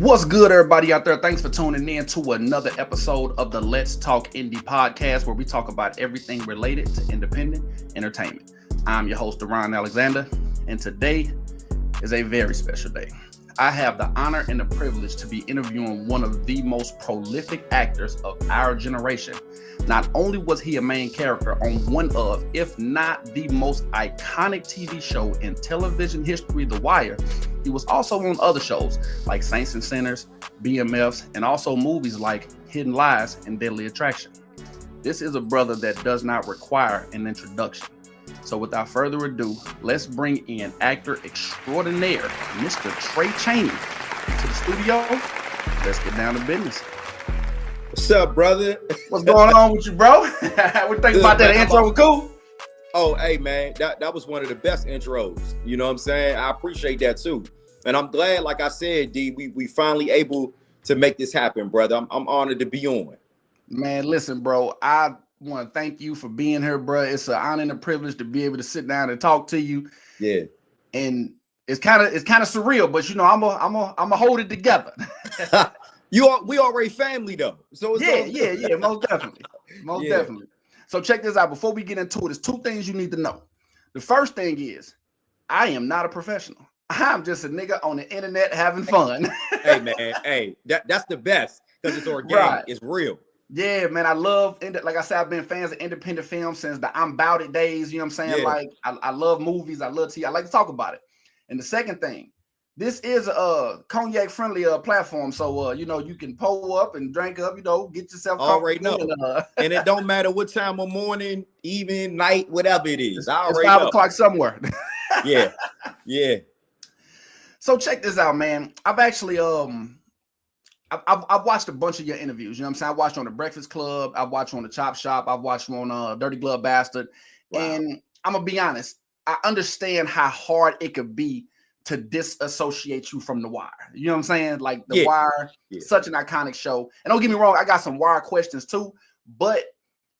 What's good, everybody out there? Thanks for tuning in to another episode of the Let's Talk Indie podcast, where we talk about everything related to independent entertainment. I'm your host, Deron Alexander, and today is a very special day. I have the honor and the privilege to be interviewing one of the most prolific actors of our generation. Not only was he a main character on one of, if not the most iconic TV show in television history, The Wire, he was also on other shows like Saints and Sinners, BMFs, and also movies like Hidden Lies and Deadly Attraction. This is a brother that does not require an introduction. So without further ado, let's bring in actor extraordinaire, Mr. Tray Chaney, to the studio. Let's get down to business. What's up, brother? What's going on with you, bro? What do you think about that intro? Cool? Oh, hey, man, that was one of the best intros. You know what I'm saying? I appreciate that, too. And I'm glad, like I said, D, we finally able to make this happen, brother. I'm honored to be on. Man, listen, bro, I want to thank you for being here, bro. It's an honor and a privilege to be able to sit down and talk to you. Yeah. And it's kind of surreal, but you know, I'm a hold it together. We already family though. So it's most definitely. Definitely. So check this out. Before we get into it, there's two things you need to know. The first thing is I am not a professional. I'm just a nigga on the internet having fun. Hey man, hey, that's the best because it's organic, right. It's real. Yeah, man, I love, like I said, I've been fans of independent film since the I'm Bout It days, you know what I'm saying? Yeah. Like, I love movies, I love TV, I like to talk about it. And the second thing, this is a cognac-friendly platform, so, you know, you can pull up and drink up, you know, get yourself already know. And it don't matter what time of morning, evening, night, whatever it is. It's 5 o'clock somewhere. Yeah. So check this out, man. I've actually, I've watched a bunch of your interviews. You know what I'm saying? I watched on the Breakfast Club. I watched on the Chop Shop. I watched on Dirty Glove Bastard. Wow. And I'm gonna be honest. I understand how hard it could be to disassociate you from The Wire. You know what I'm saying? Like The Wire, such an iconic show. And don't get me wrong, I got some Wire questions too. But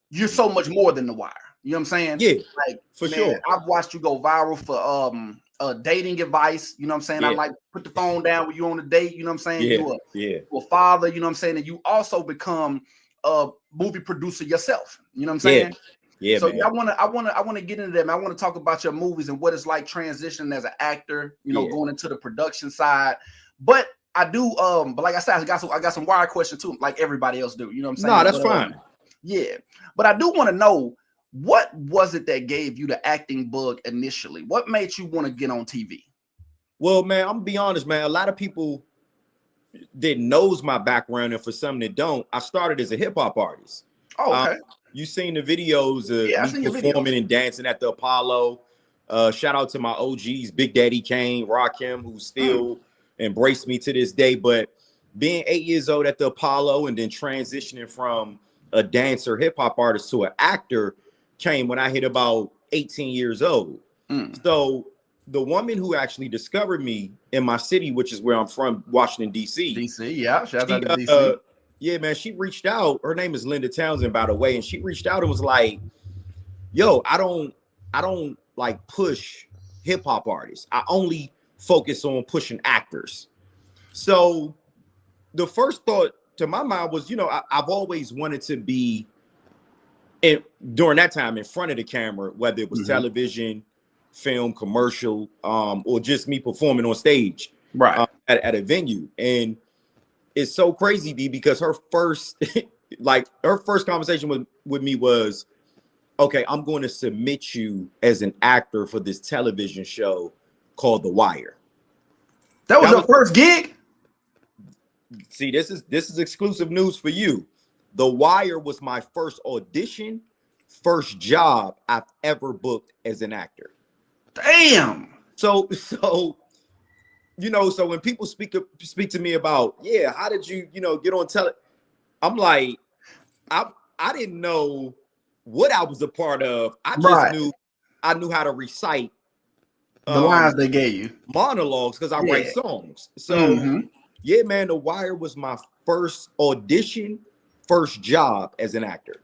you're so much more than The Wire. You know what I'm saying? Yeah, like for sure. I've watched you go viral for dating advice. You know what I'm saying? I like put the phone down when you're on a date. You know what I'm saying? You're a father. You know what I'm saying? And you also become a movie producer yourself. You know what I'm saying? Yeah. So man. I want to get into that. Man. I want to talk about your movies and what it's like transitioning as an actor. You know, going into the production side. But I do. But like I said, I got some Wire questions too, like everybody else do. You know what I'm saying? No, that's fine. Yeah, but I do want to know, what was it that gave you the acting bug initially? What made you want to get on TV? Well, man, I'm gonna be honest, man. A lot of people that knows my background, and for some that don't, I started as a hip hop artist. Oh, okay. You seen the videos of me performing and dancing at the Apollo. Shout out to my OGs, Big Daddy Kane, Rakim, who still embraced me to this day. But being 8 years old at the Apollo and then transitioning from a dancer, hip hop artist to an actor came when I hit about 18 years old. So the woman who actually discovered me in my city, which is where I'm from, Washington, D.C. Shout out to D.C. Yeah, man, she reached out. Her name is Linda Townsend, by the way. And she reached out and was like, yo, I don't like push hip hop artists. I only focus on pushing actors. So the first thought to my mind was, you know, I've always wanted to be during that time in front of the camera, whether it was television, film, commercial, or just me performing on stage, right, at a venue. And it's so crazy, D, because her first conversation with me was, okay, I'm going to submit you as an actor for this television show called The Wire. That was your first gig? See, this is exclusive news for you. The Wire was my first audition, first job I've ever booked as an actor. Damn. So you know, so when people speak to me about, how did you, you know, get on I'm like, I didn't know what I was a part of. I just knew I knew how to recite the lines they gave you, monologues, because I write songs. So yeah, man, The Wire was my first audition, first job as an actor.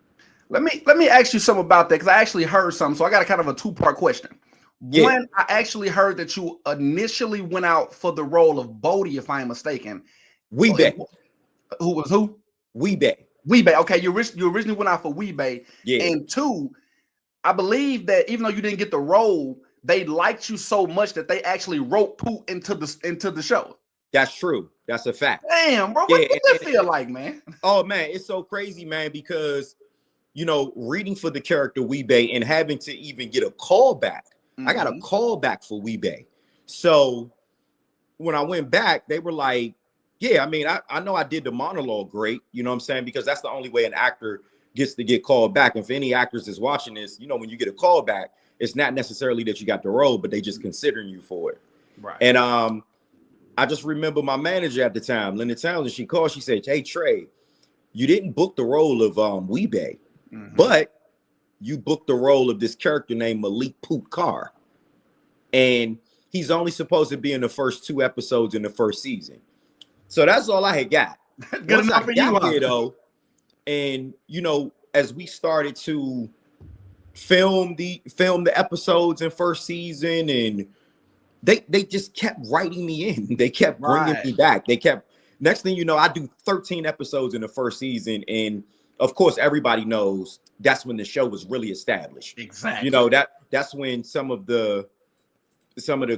Let me ask you something about that, because I actually heard something. So I got a kind of a two-part question. One, I actually heard that you initially went out for the role of Bodie, if I'm mistaken, Weebay. Who was who? Weebay. Weebay. Okay, you originally went out for Weebay. Yeah. And 2, I believe that even though you didn't get the role, they liked you so much that they actually wrote Poot into the show. That's true. That's a fact. Damn, bro. What that feel like, man? Oh man, it's so crazy, man, because reading for the character Weebay and having to even get a call back. Mm-hmm. I got a call back for Weebay. So when I went back, they were like, yeah, I mean, I know I did the monologue great, you know what I'm saying? Because that's the only way an actor gets to get called back. And if any actors is watching this, when you get a call back, it's not necessarily that you got the role, but they just considering you for it. Right. And I just remember my manager at the time, Linda Townsend, she called, she said, hey, Tray, you didn't book the role of Weebay, but you booked the role of this character named Malik Poot Carr. And he's only supposed to be in the first 2 episodes in the first season. So that's all I had got. Good enough for you, there, though, and as we started to film the episodes in first season, and they just kept writing me in. They kept bringing me back. They kept. Next thing you know, I do 13 episodes in the first season, and of course, everybody knows that's when the show was really established. Exactly. That's when some of the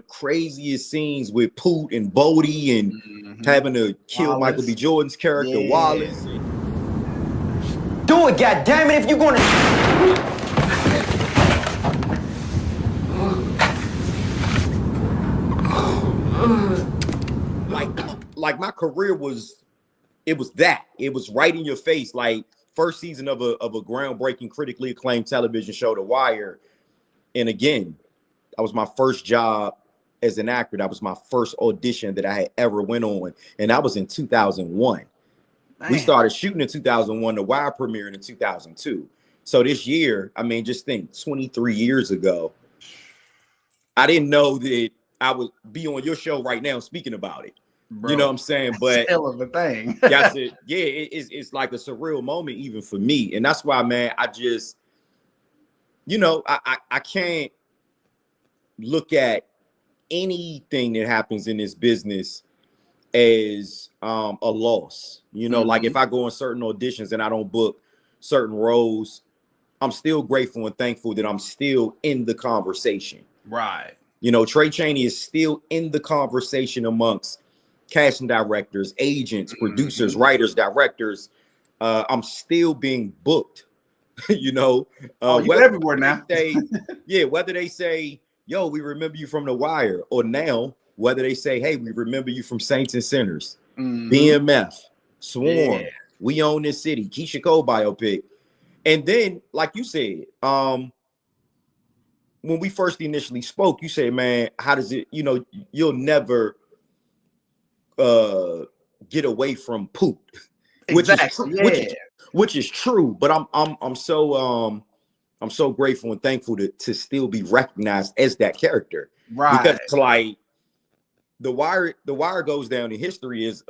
craziest scenes with Poot and Bodie and having to kill Wallace. Michael B. Jordan's character, Wallace. Do it, goddammit, if you're gonna. Like my career was that. It was right in your face. Like first season of a groundbreaking, critically acclaimed television show, The Wire. And again, that was my first job as an actor. That was my first audition that I had ever went on. And that was in 2001. Man. We started shooting in 2001. The Wire premiered in 2002. So this year, I mean, just think 23 years ago, I didn't know that I would be on your show right now speaking about it. Bro, you know what I'm saying? But hell of a thing. That's it. Yeah, it's like a surreal moment even for me. And that's why, man, I just, I can't look at anything that happens in this business as a loss. Like if I go on certain auditions and I don't book certain roles, I'm still grateful and thankful that I'm still in the conversation. Right. Tray Chaney is still in the conversation amongst casting directors, agents, producers, writers, directors. I'm still being booked. You're everywhere now. Whether they say, yo, we remember you from The Wire, or now whether they say, hey, we remember you from Saints and Sinners, BMF, Swarm, We Own This City, Keisha Cole biopic. And then, like you said, when we first initially spoke, you said, man, how does it, you'll never get away from Poot, which is true. But I'm so grateful and thankful to still be recognized as that character. Right. Because it's like the wire goes down in history as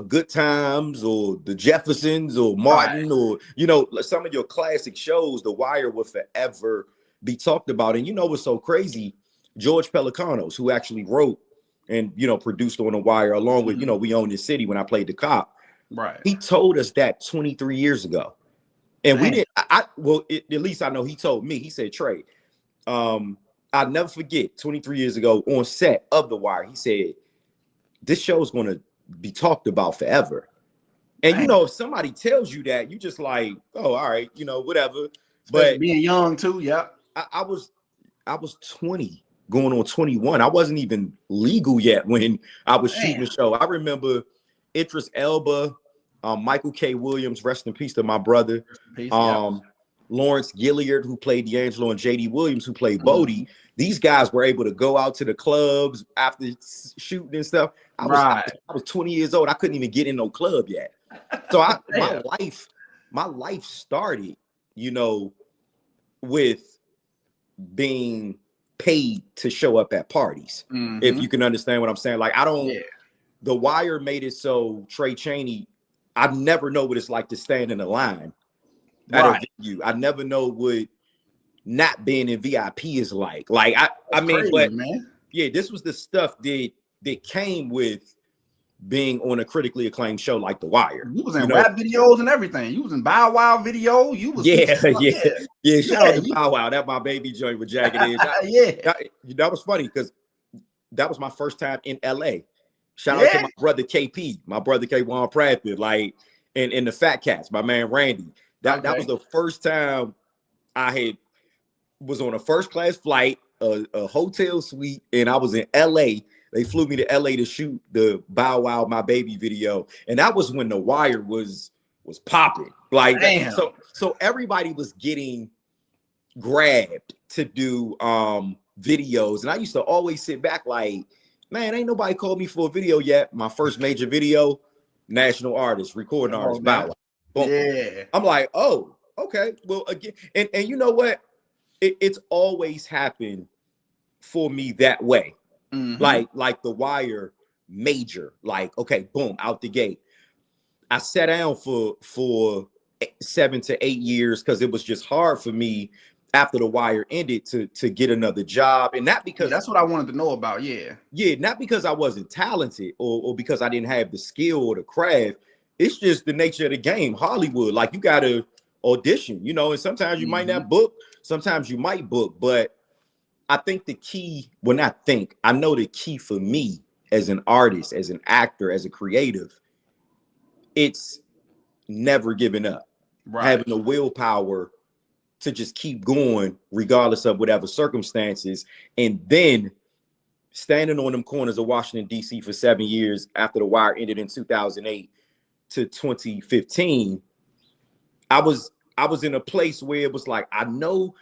Good Times or the Jeffersons or Martin, or some of your classic shows. The Wire will forever be talked about. And what's so crazy? George Pelicanos, who actually wrote and produced on The Wire, along with We Own This City when I played the cop. Right. He told us that 23 years ago. And we didn't. At least I know he told me. He said, Tray, I'll never forget 23 years ago on set of The Wire, he said, this show is going to be talked about forever. And if somebody tells you that, you just like, oh, all right, whatever. But being young too, yeah. I was 20 going on 21. I wasn't even legal yet when I was shooting the show. I remember Idris Elba, Michael K. Williams, rest in peace to my brother. Lawrence Gilliard, who played D'Angelo, and J.D. Williams, who played Bodie. These guys were able to go out to the clubs after shooting and stuff. I was 20 years old. I couldn't even get in no club yet. So my life started, with being paid to show up at parties. If you can understand what I'm saying. Like The Wire made it so Tray Chaney, I never know what it's like to stand in a line at a venue. I never know what not being in VIP is like. Like I mean, crazy, but man. Yeah, this was the stuff that came with being on a critically acclaimed show like The Wire. You was in rap videos and everything. You was in Bow Wow video. You was yeah. Shout out to Bow Wow. That my baby joint with Jagged Edge. That was funny because that was my first time in LA. Shout out to my brother KP, my brother K1 Bradford, like in the Fat Cats, my man Randy. That was the first time I was on a first class flight, a hotel suite, and I was in LA. They flew me to LA to shoot the Bow Wow My Baby video, and that was when The Wire was popping. Like so everybody was getting grabbed to do videos, and I used to always sit back like, man, ain't nobody called me for a video yet. My first major video, national artist, recording artist, Bow Wow. Boom. Yeah. I'm like, oh, okay. Well, again, and you know what? It's always happened for me that way. Mm-hmm. Like The Wire major, like, okay, boom, out the gate. I sat down for 7 to 8 years because it was just hard for me after The Wire ended to get another job. And not because that's what I wanted to know about. Yeah, not because I wasn't talented or because I didn't have the skill or the craft. It's just the nature of the game. Hollywood, like, you gotta audition, you know, and sometimes you might not book, sometimes you might book. But I think the key, I know the key for me as an artist, as an actor, as a creative, it's never giving up. Right. Having the willpower to just keep going regardless of whatever circumstances. And then standing on them corners of Washington, D.C. for 7 years after The Wire ended in 2008 to 2015, I was in a place where it was like, I know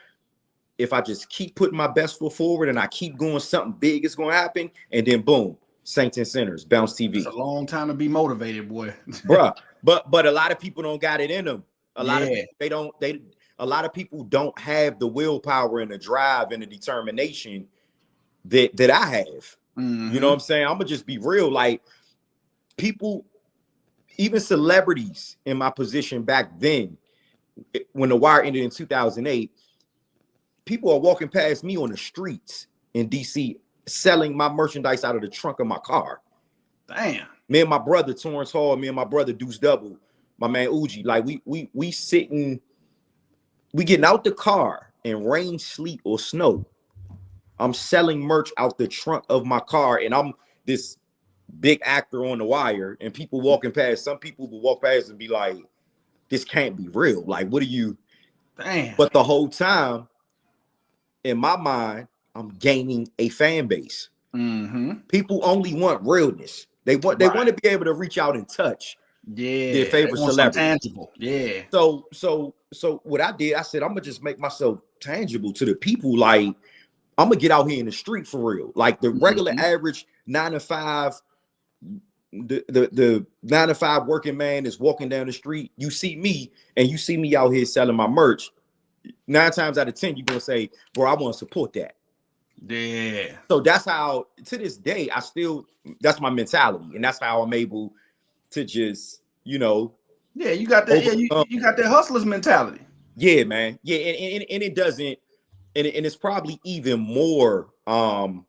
if I just keep putting my best foot forward and I keep going, something big is going to happen. And then boom, Saints and Sinners, Bounce TV. It's a long time to be motivated, boy. Bruh. But a lot of people don't got it in them. A lot of people, a lot of people don't have the willpower and the drive and the determination that I have. Mm-hmm. You know what I'm saying? I'm gonna just be real. Like, people, even celebrities in my position back then, when The Wire ended in 2008, people are walking past me on the streets in DC selling my merchandise out of the trunk of my car. Damn. Me and my brother Torrance Hall, me and my brother Deuce Double, my man Uji, like we sitting, we getting out the car in rain, sleet, or snow. I'm selling merch out the trunk of my car, and I'm this big actor on The Wire, and people walking past, some people will walk past and be like, this can't be real. Like, what are you? Damn. But the whole time, in my mind, I'm gaining a fan base. Mm-hmm. People only want realness. They want to be able to reach out and touch their favorite celebrity. Tangible. Yeah. So what I did, I said, I'm gonna just make myself tangible to the people. Like, I'm gonna get out here in the street for real. Like, the regular average 9 to 5, the 9 to 5 working man is walking down the street. You see me, and you see me out here selling my merch. 9 times out of 10, you're gonna say, bro, I want to support that. Yeah. So that's how, to this day, that's my mentality, and that's how I'm able to just, you know. Yeah, you got that. You got that hustler's mentality. Yeah, man. Yeah, and it doesn't, and it's probably even more. I'm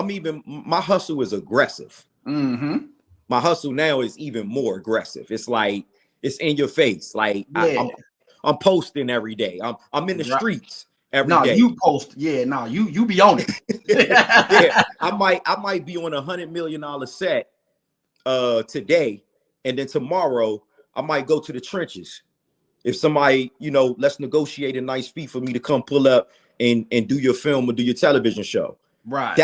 even, my hustle is aggressive. Mm-hmm. My hustle now is even more aggressive. It's like, it's in your face. Like, I'm posting every day. I'm in the streets every day. You post. Yeah, you be on it. Yeah, I might be on $100 million set today, and then tomorrow I might go to the trenches. If somebody, you know, let's negotiate a nice fee for me to come pull up and do your film or do your television show. Right.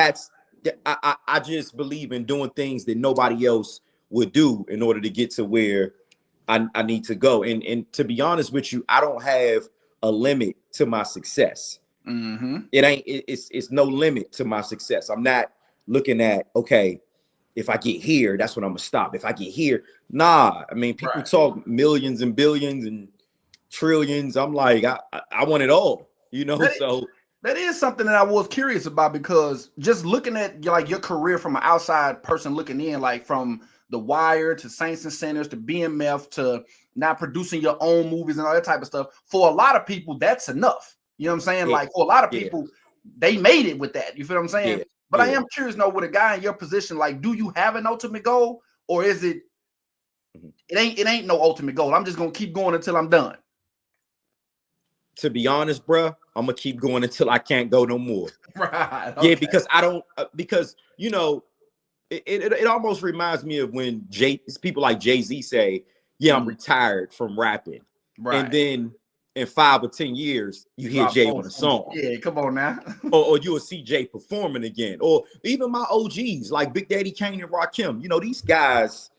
I just believe in doing things that nobody else would do in order to get to where I need to go. And to be honest with you, I don't have a limit to my success. Mm-hmm. It's no limit to my success. I'm not looking at, okay, if I get here, that's when I'm gonna stop. If I get here, nah. I mean, people talk millions and billions and trillions. I'm like, I want it all, you know. That is something that I was curious about, because just looking at like your career from an outside person looking in, like from The Wire to Saints and Sinners to BMF to now producing your own movies and all that type of stuff. For a lot of people, that's enough. You know what I'm saying? Yeah. Like, for a lot of people, they made it with that. You feel what I'm saying? Yeah. But I am curious, though, with a guy in your position, like, do you have an ultimate goal, or is it? It ain't no ultimate goal. I'm just gonna keep going until I'm done. To be honest, bro, I'm gonna keep going until I can't go no more. Right? Okay. Yeah, because I don't. Because you know, it almost reminds me of when people like Jay-Z say, "Yeah, I'm retired from rapping," right? And then in 5 or 10 years, you hear Jay on a song. Yeah, come on now. or you'll see Jay performing again, or even my OGs like Big Daddy Kane and Rakim. You know, these guys.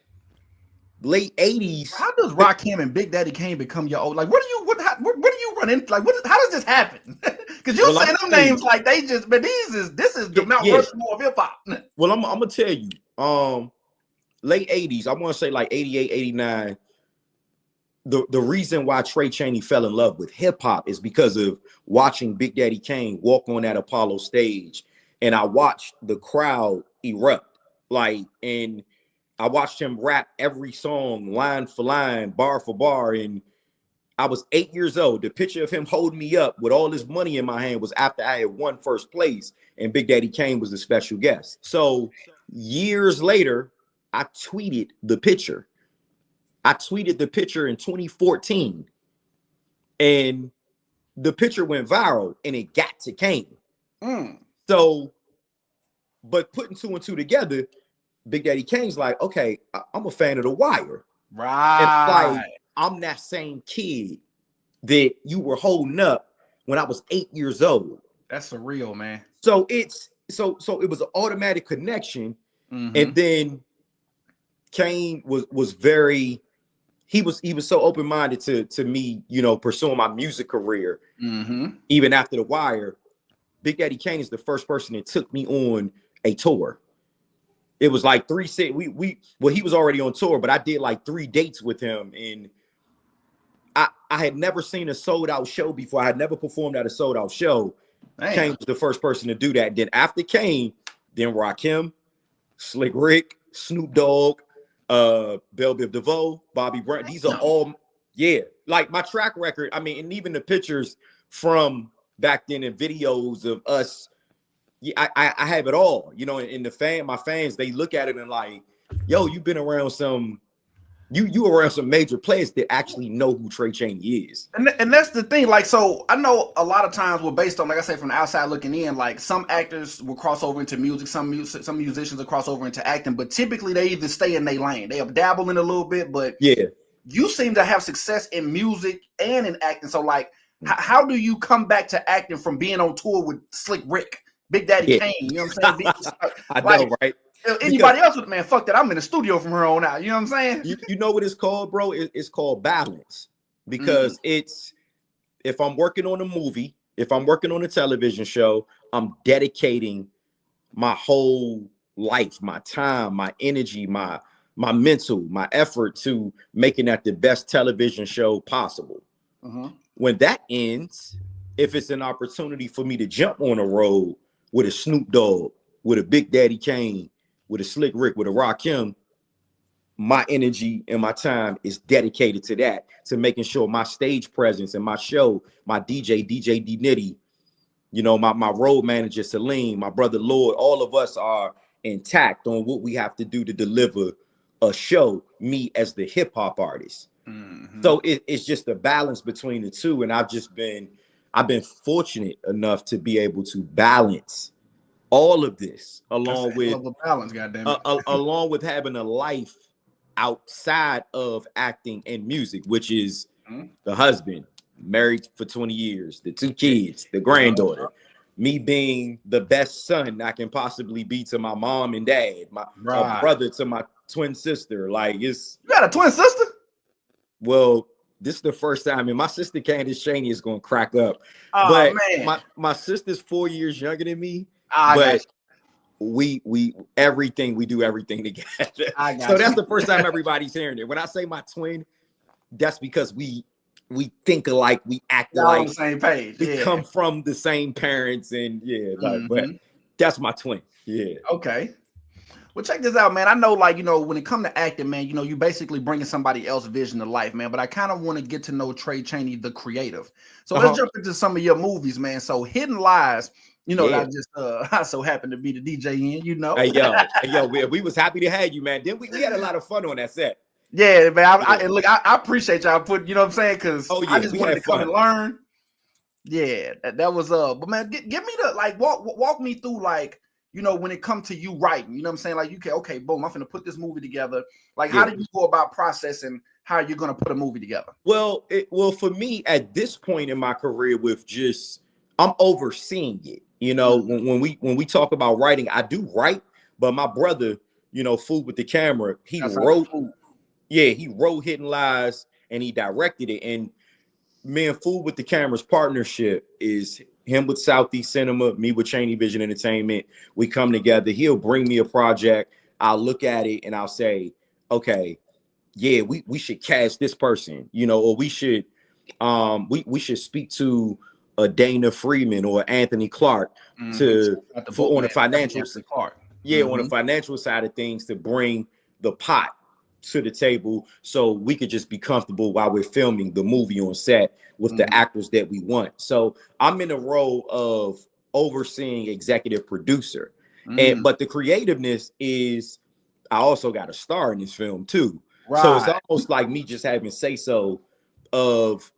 Late 80s. How does Rakim and Big Daddy Kane become your old? Like, what do you run into? Like, how does this happen? Because you're saying them names like they just, but this is the Mount Rushmore of hip hop. Well, I'm gonna tell you, late 80s, I want to say like 88, 89. The reason why Tray Chaney fell in love with hip hop is because of watching Big Daddy Kane walk on that Apollo stage, and I watched the crowd erupt, and I watched him rap every song, line for line, bar for bar, and I was 8 years old. The picture of him holding me up with all this money in my hand was after I had won first place, and Big Daddy Kane was the special guest. So years later, I tweeted the picture. I tweeted the picture in 2014, and the picture went viral, and it got to Kane. So, but putting two and two together, Big Daddy Kane's like, okay, I'm a fan of The Wire. Right. And I'm that same kid that you were holding up when I was 8 years old. That's surreal, man. So so it was an automatic connection. And then Kane was very, he was so open-minded to me, you know, pursuing my music career. Even after The Wire, Big Daddy Kane is the first person that took me on a tour. It was like he was already on tour, but I did like 3 dates with him, and I had never seen a sold out show before. I had never performed at a sold out show. Damn. Kane was the first person to do that. Then after Kane, then Rakim, Slick Rick, Snoop Dogg, Bell Biv DeVoe, Bobby Brown. These are all, like my track record. I mean, and even the pictures from back then and videos of us. Yeah, I have it all, you know, and my fans, they look at it and like, yo, you've been around you around some major players that actually know who Tray Chaney is. And that's the thing. Like, so I know a lot of times we're based on, like I say, from the outside looking in, like some actors will cross over into music, some musicians will cross over into acting, but typically they either stay in their lane. They'll dabble in a little bit, but you seem to have success in music and in acting. So like, how do you come back to acting from being on tour with Slick Rick? Big Daddy Kane, you know what I'm saying? I know, right? Anybody else with, man, fuck that. I'm in the studio from here on out. You know what I'm saying? You know what it's called, bro? It's called balance. Because it's, if I'm working on a movie, if I'm working on a television show, I'm dedicating my whole life, my time, my energy, my mental, my effort to making that the best television show possible. When that ends, if it's an opportunity for me to jump on a road with a Snoop Dogg, with a Big Daddy Kane, with a Slick Rick, with a Rakim, my energy and my time is dedicated to that, to making sure my stage presence and my show, my DJ D Nitty, you know, my road manager Celine, my brother Lord, all of us are intact on what we have to do to deliver a show, me as the hip hop artist. So it's just a balance between the two, and I've been fortunate enough to be able to balance all of this along with balance, goddamn along with having a life outside of acting and music, which is the husband, married for 20 years, the 2 kids, the granddaughter, me being the best son I can possibly be to my mom and dad, my brother to my twin sister. Like, it's, you got a twin sister? Well, this is the first time, and my sister Candace Chaney is going to crack up. Oh, but man. my sister's 4 years younger than me. But we do everything together. So that's the first time everybody's hearing it. When I say my twin, that's because we think alike, we act alike, on the same page. We come from the same parents, and but that's my twin. Yeah. Okay. Well, check this out, man. I know, like, when it comes to acting, man, you basically bringing somebody else's vision to life, man. But I kind of want to get to know Tray Chaney, the creative. So let's jump into some of your movies, man. So Hidden Lies, that I just I so happen to be the DJ in. Hey yo, we was happy to have you, man. Then we had a lot of fun on that set. Yeah, man. I appreciate y'all putting, you know what I'm saying? Because I just wanted to come and learn. Yeah, that was but man, give me the walk me through when it comes to you writing, you know what I'm saying? Like, okay, boom, I'm gonna put this movie together. Like, how do you go about processing how you're gonna put a movie together? Well, for me at this point in my career, I'm overseeing it. When we talk about writing, I do write, but my brother, Food with the Camera, he wrote Hidden Lies and he directed it. And me and Food with the Camera's partnership is him with Southeast Cinema, me with Chaney Vision Entertainment. We come together. He'll bring me a project. I'll look at it and I'll say, okay, yeah, we should cast this person, or we should speak to a Dana Freeman or Anthony Clark on the financial side. On the financial side of things to bring the pot to the table so we could just be comfortable while we're filming the movie on set with the actors that we want. So I'm in the role of overseeing executive producer. But the creativeness is I also got a star in this film too. Right. So it's almost like me just having say so of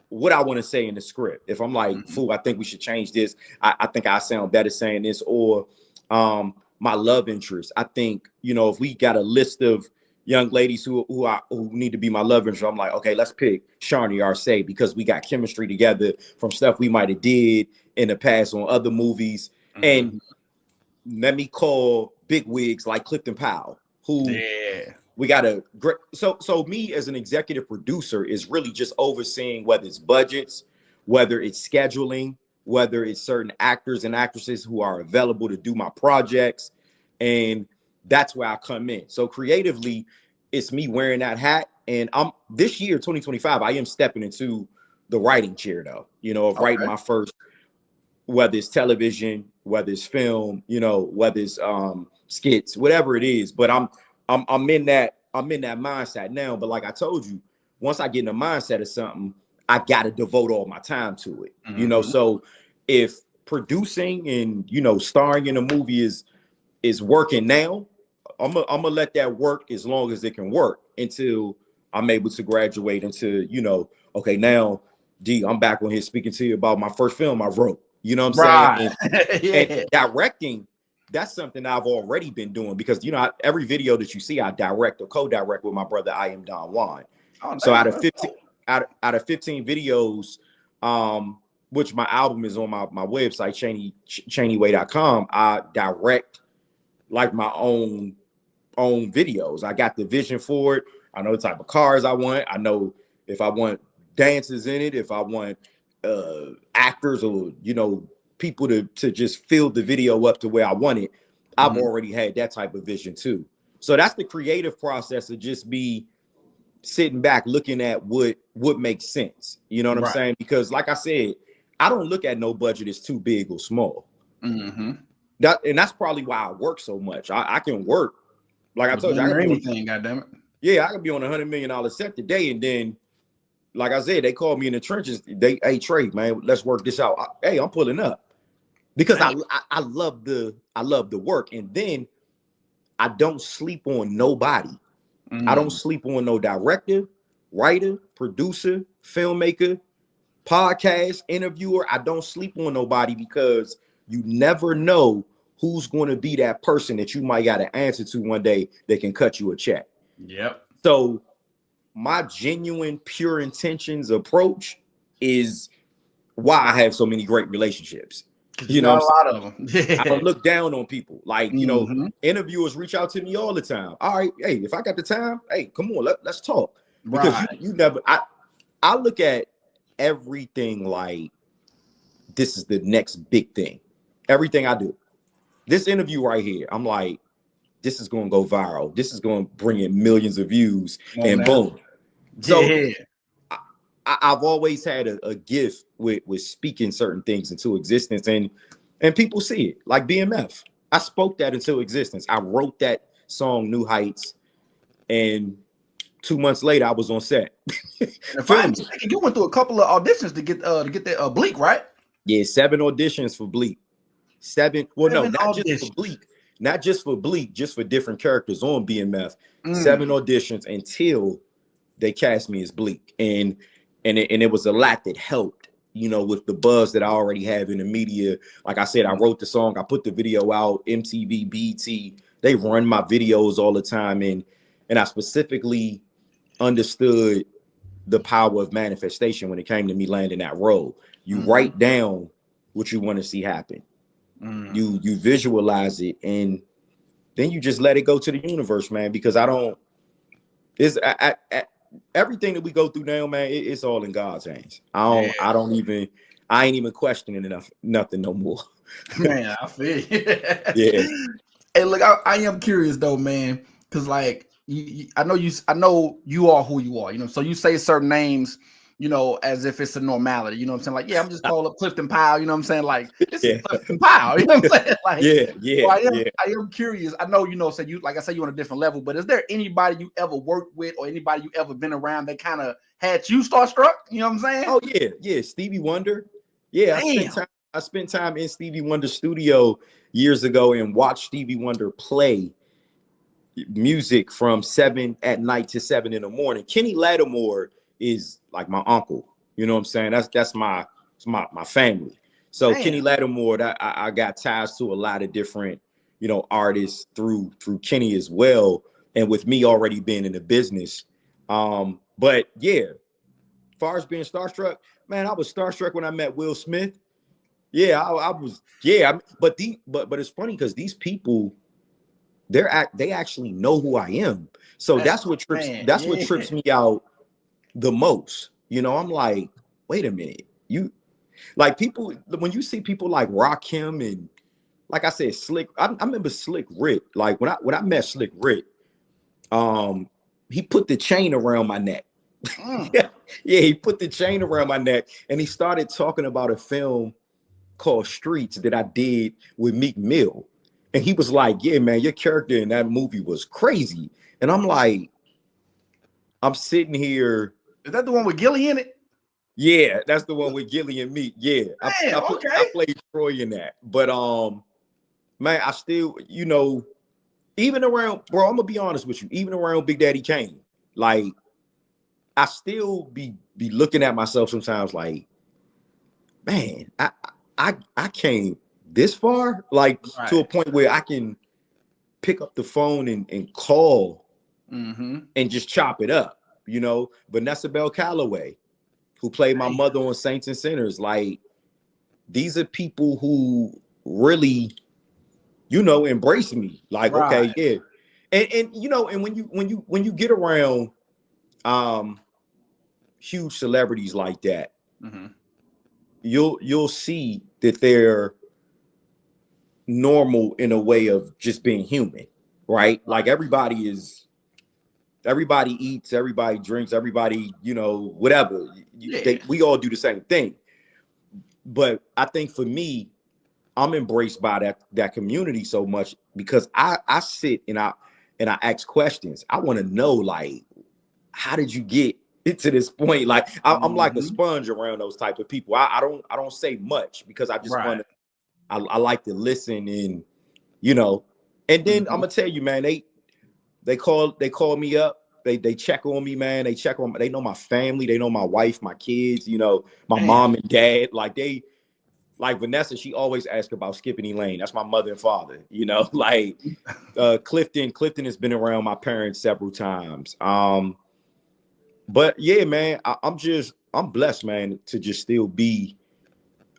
what I want to say in the script. If I'm like, fool, I think we should change this. I think I sound better saying this, or my love interest. I think, if we got a list of young ladies who need to be my love interest, I'm like, okay, let's pick Sharni Arce because we got chemistry together from stuff we might have did in the past on other movies. And let me call big wigs like Clifton Powell, who we got a great. So me as an executive producer is really just overseeing whether it's budgets, whether it's scheduling, whether it's certain actors and actresses who are available to do my projects. And that's where I come in. So creatively, it's me wearing that hat. And this year, 2025, I am stepping into the writing chair though, of writing my first, whether it's television, whether it's film, whether it's skits, whatever it is. But I'm in that mindset now. But like I told you, once I get in the mindset of something, I got to devote all my time to it. So if producing and starring in a movie is working now, I'm gonna let that work as long as it can work until I'm able to graduate into okay, now I'm back on here speaking to you about my first film I wrote. You know what I'm saying? And directing, that's something I've already been doing because every video that you see I direct or co-direct with my brother I Am Don Juan. So out of 15 videos, which my album is on my website, ChaneyWay.com, I direct like my own videos. I got the vision for it. I know the type of cars I want. I know if I want dancers in it, if I want actors or people to just fill the video up to where I want it. I've already had that type of vision too. So that's the creative process of just be sitting back looking at what makes sense. You know what I'm saying? Because like I said, I don't look at no budget as too big or small. And that's probably why I work so much. I can work, like I told you, I can anything, goddammit. Yeah, I can be on $100 million set today, and then, like I said, they call me in the trenches. Hey Trey, man, let's work this out. Hey, I'm pulling up because I love the work, and then I don't sleep on nobody. I don't sleep on no director, writer, producer, filmmaker, podcast, interviewer. I don't sleep on nobody because you never know who's going to be that person that you might got to answer to one day that can cut you a check. Yep. So my genuine, pure intentions approach is why I have so many great relationships. You know, a lot of them. I don't look down on people. Like, interviewers reach out to me all the time. All right, hey, if I got the time, hey, come on, let's talk. Because you never, I look at everything like this is the next big thing. Everything I do. This interview right here, I'm like, this is going to go viral. This is going to bring in millions of views, and boom. So I've always had a gift with speaking certain things into existence, and people see it, like BMF. I spoke that into existence. I wrote that song, New Heights, and 2 months later, I was on set. And if I'm mistaken, you went through a couple of auditions to get that Bleak, right? Yeah, 7 auditions for Bleak. 7. Well, no, not auditions. just for Bleak. Not just for Bleak, just for different characters on BMF. 7 auditions until they cast me as Bleak. And it was a lot that helped, you know, with the buzz that I already have in the media. Like I said, I wrote the song, I put the video out, MTV, BT, they run my videos all the time. And I specifically understood the power of manifestation when it came to me landing that role. You write down what you want to see happen. You visualize it, and then you just let it go to the universe, man. Because everything that we go through now, man, it's all in God's hands. I ain't even questioning nothing no more. Man, I feel you. Yeah. Hey, look, I am curious though, man, because like I know you are who you are, you know. So you say certain names, you know, as if it's a normality, you know what I'm saying? Like, yeah, I'm just calling up Clifton Powell, you know what I'm saying? Like, this is Clifton Powell, you know what I'm saying? Like, so I am curious. I know, you know, so you, like I said, you're on a different level, but is there anybody you ever worked with or anybody you ever been around that kind of had you starstruck? You know what I'm saying? Oh yeah, Stevie Wonder. Yeah, I spent time in Stevie Wonder's studio years ago and watched Stevie Wonder play music from 7 at night to 7 in the morning. Kenny Lattimore is like my uncle. You know what I'm saying? That's my family. So Kenny Lattimore, I got ties to a lot of different, you know, artists through Kenny as well. And with me already being in the business. But yeah, as far as being starstruck, man, I was starstruck when I met Will Smith. Yeah, I was. Yeah, but it's funny because these people, they actually know who I am. So that's what trips me out the most. You know, I'm like, wait a minute, you like people when you see people like Rakim and like I said, Slick. I remember Slick Rick. Like when I met Slick Rick, he put the chain around my neck. Yeah, he put the chain around my neck and he started talking about a film called Streets that I did with Meek Mill. And he was like, yeah, man, your character in that movie was crazy. And I'm like, I'm sitting here. Is that the one with Gilly in it? Yeah, that's the one with Gilly and Meek. Yeah. I played Troy in that. But man, I still, you know, even around, bro, I'm gonna be honest with you, even around Big Daddy Kane, like I still be looking at myself sometimes like, man, I came this far, like to a point where I can pick up the phone and call and just chop it up, you know. Vanessa Bell Calloway, who played my mother on Saints and Sinners, like these are people who really, you know, embrace me. Like, okay, yeah. And you know, and when you get around huge celebrities like that, you'll see that they're normal in a way of just being human, right? Like everybody eats, everybody drinks, everybody, you know, whatever. We all do the same thing. But I think for me, I'm embraced by that community so much because I sit and I ask questions. I want to know, like, how did you get to this point? Like I'm like a sponge around those type of people. I don't say much because I just want to. I like to listen and, you know, and then I'm gonna tell you, man, they call me up. They check on me, man. They know my family. They know my wife, my kids, you know, my mom and dad. Like Vanessa, she always asks about Skippany Lane. That's my mother and father, you know, like Clifton has been around my parents several times. But yeah, man, I'm blessed, man, to just still be,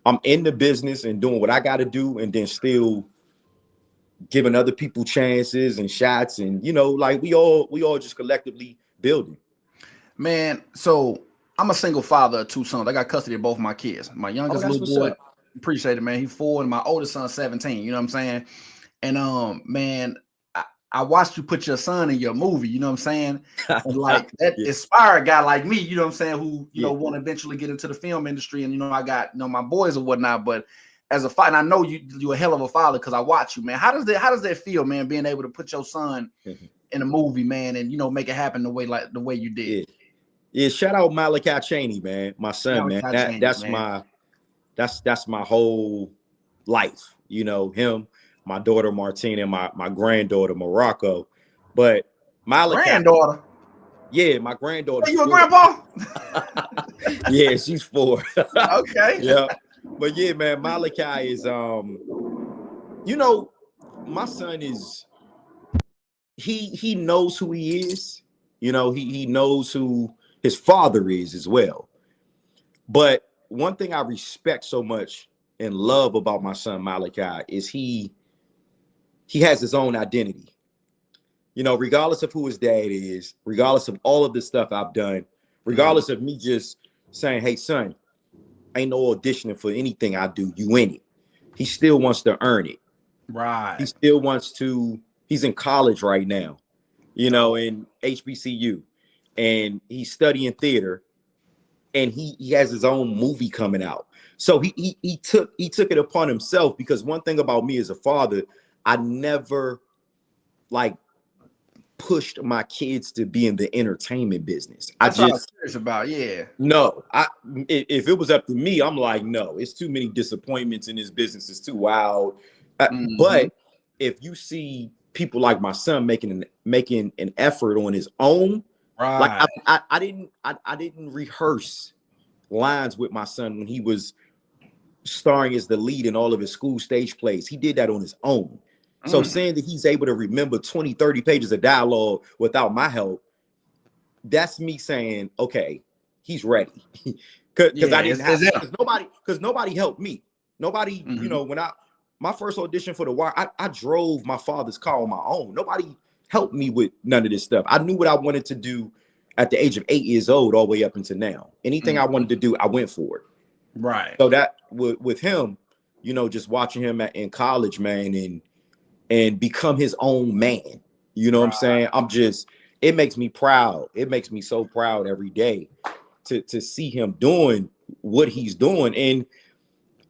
I'm in the business and doing what I got to do, and then still giving other people chances and shots, and you know, like we all just collectively building. Man, so I'm a single father of 2 sons. I got custody of both my kids. My youngest little boy, appreciate it, man. He's 4, and my oldest son 17. You know what I'm saying? And man, I watched you put your son in your movie. You know what I'm saying? And like that inspired a guy like me. You know what I'm saying? Who you know want to eventually get into the film industry, and you know I got my boys or whatnot, but. as a father, and I know you're a hell of a father because I watch you, man. How does that feel, man, being able to put your son in a movie, man, and make it happen the way you did? Yeah. Shout out Malachi Chaney, man, my son, man. That's my whole life. Him, my daughter Martina, and my granddaughter Morocco. But Malachi, granddaughter. Yeah, my granddaughter. Are you a grandpa? Yeah, she's 4. Okay. Yeah. But yeah, man, Malachi is my son is he knows who he is. He knows who his father is as well. But one thing I respect so much and love about my son Malachi is he has his own identity. Regardless of who his dad is, regardless of all of the stuff I've done, regardless of me just saying, hey, son, ain't no auditioning for anything I do, you in it. He still wants to earn it. Right. He still wants to, he's in college right now, in HBCU, and he's studying theater, and he has his own movie coming out. So he took it upon himself, because one thing about me as a father, I never pushed my kids to be in the entertainment business. That's what I was curious about. Yeah. No, if it was up to me, I'm like, no, it's too many disappointments in this business. It's too wild. But if you see people like my son making an effort on his own, right? Like I didn't rehearse lines with my son when he was starring as the lead in all of his school stage plays. He did that on his own. So saying that he's able to remember 20, 30 pages of dialogue without my help, that's me saying, okay, he's ready. Because I didn't have, because nobody helped me. Nobody, when my first audition for The Wire, I drove my father's car on my own. Nobody helped me with none of this stuff. I knew what I wanted to do at the age of 8 years old, all the way up until now. Anything I wanted to do, I went for it. Right. So that with him, just watching him in college, man, and become his own man. You know what I'm saying? It makes me proud. It makes me so proud every day to see him doing what he's doing.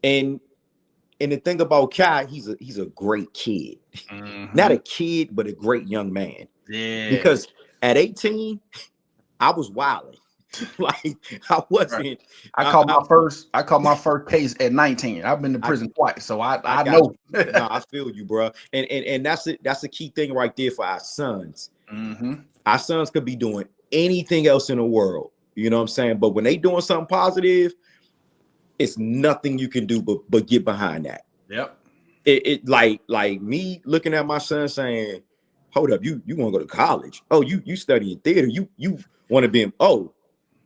And the thing about Kai, he's a great kid. Not a kid, but a great young man. Yeah. Because at 18, I was wilding. I wasn't. Right. I caught my first case at 19. I've been to prison twice, so I know. No, I feel you, bro. And that's it. That's a key thing right there for our sons. Our sons could be doing anything else in the world. You know what I'm saying? But when they doing something positive, it's nothing you can do but get behind that. Yep. It like me looking at my son saying, "Hold up, you want to go to college? Oh, you studying theater? You want to be in? Oh."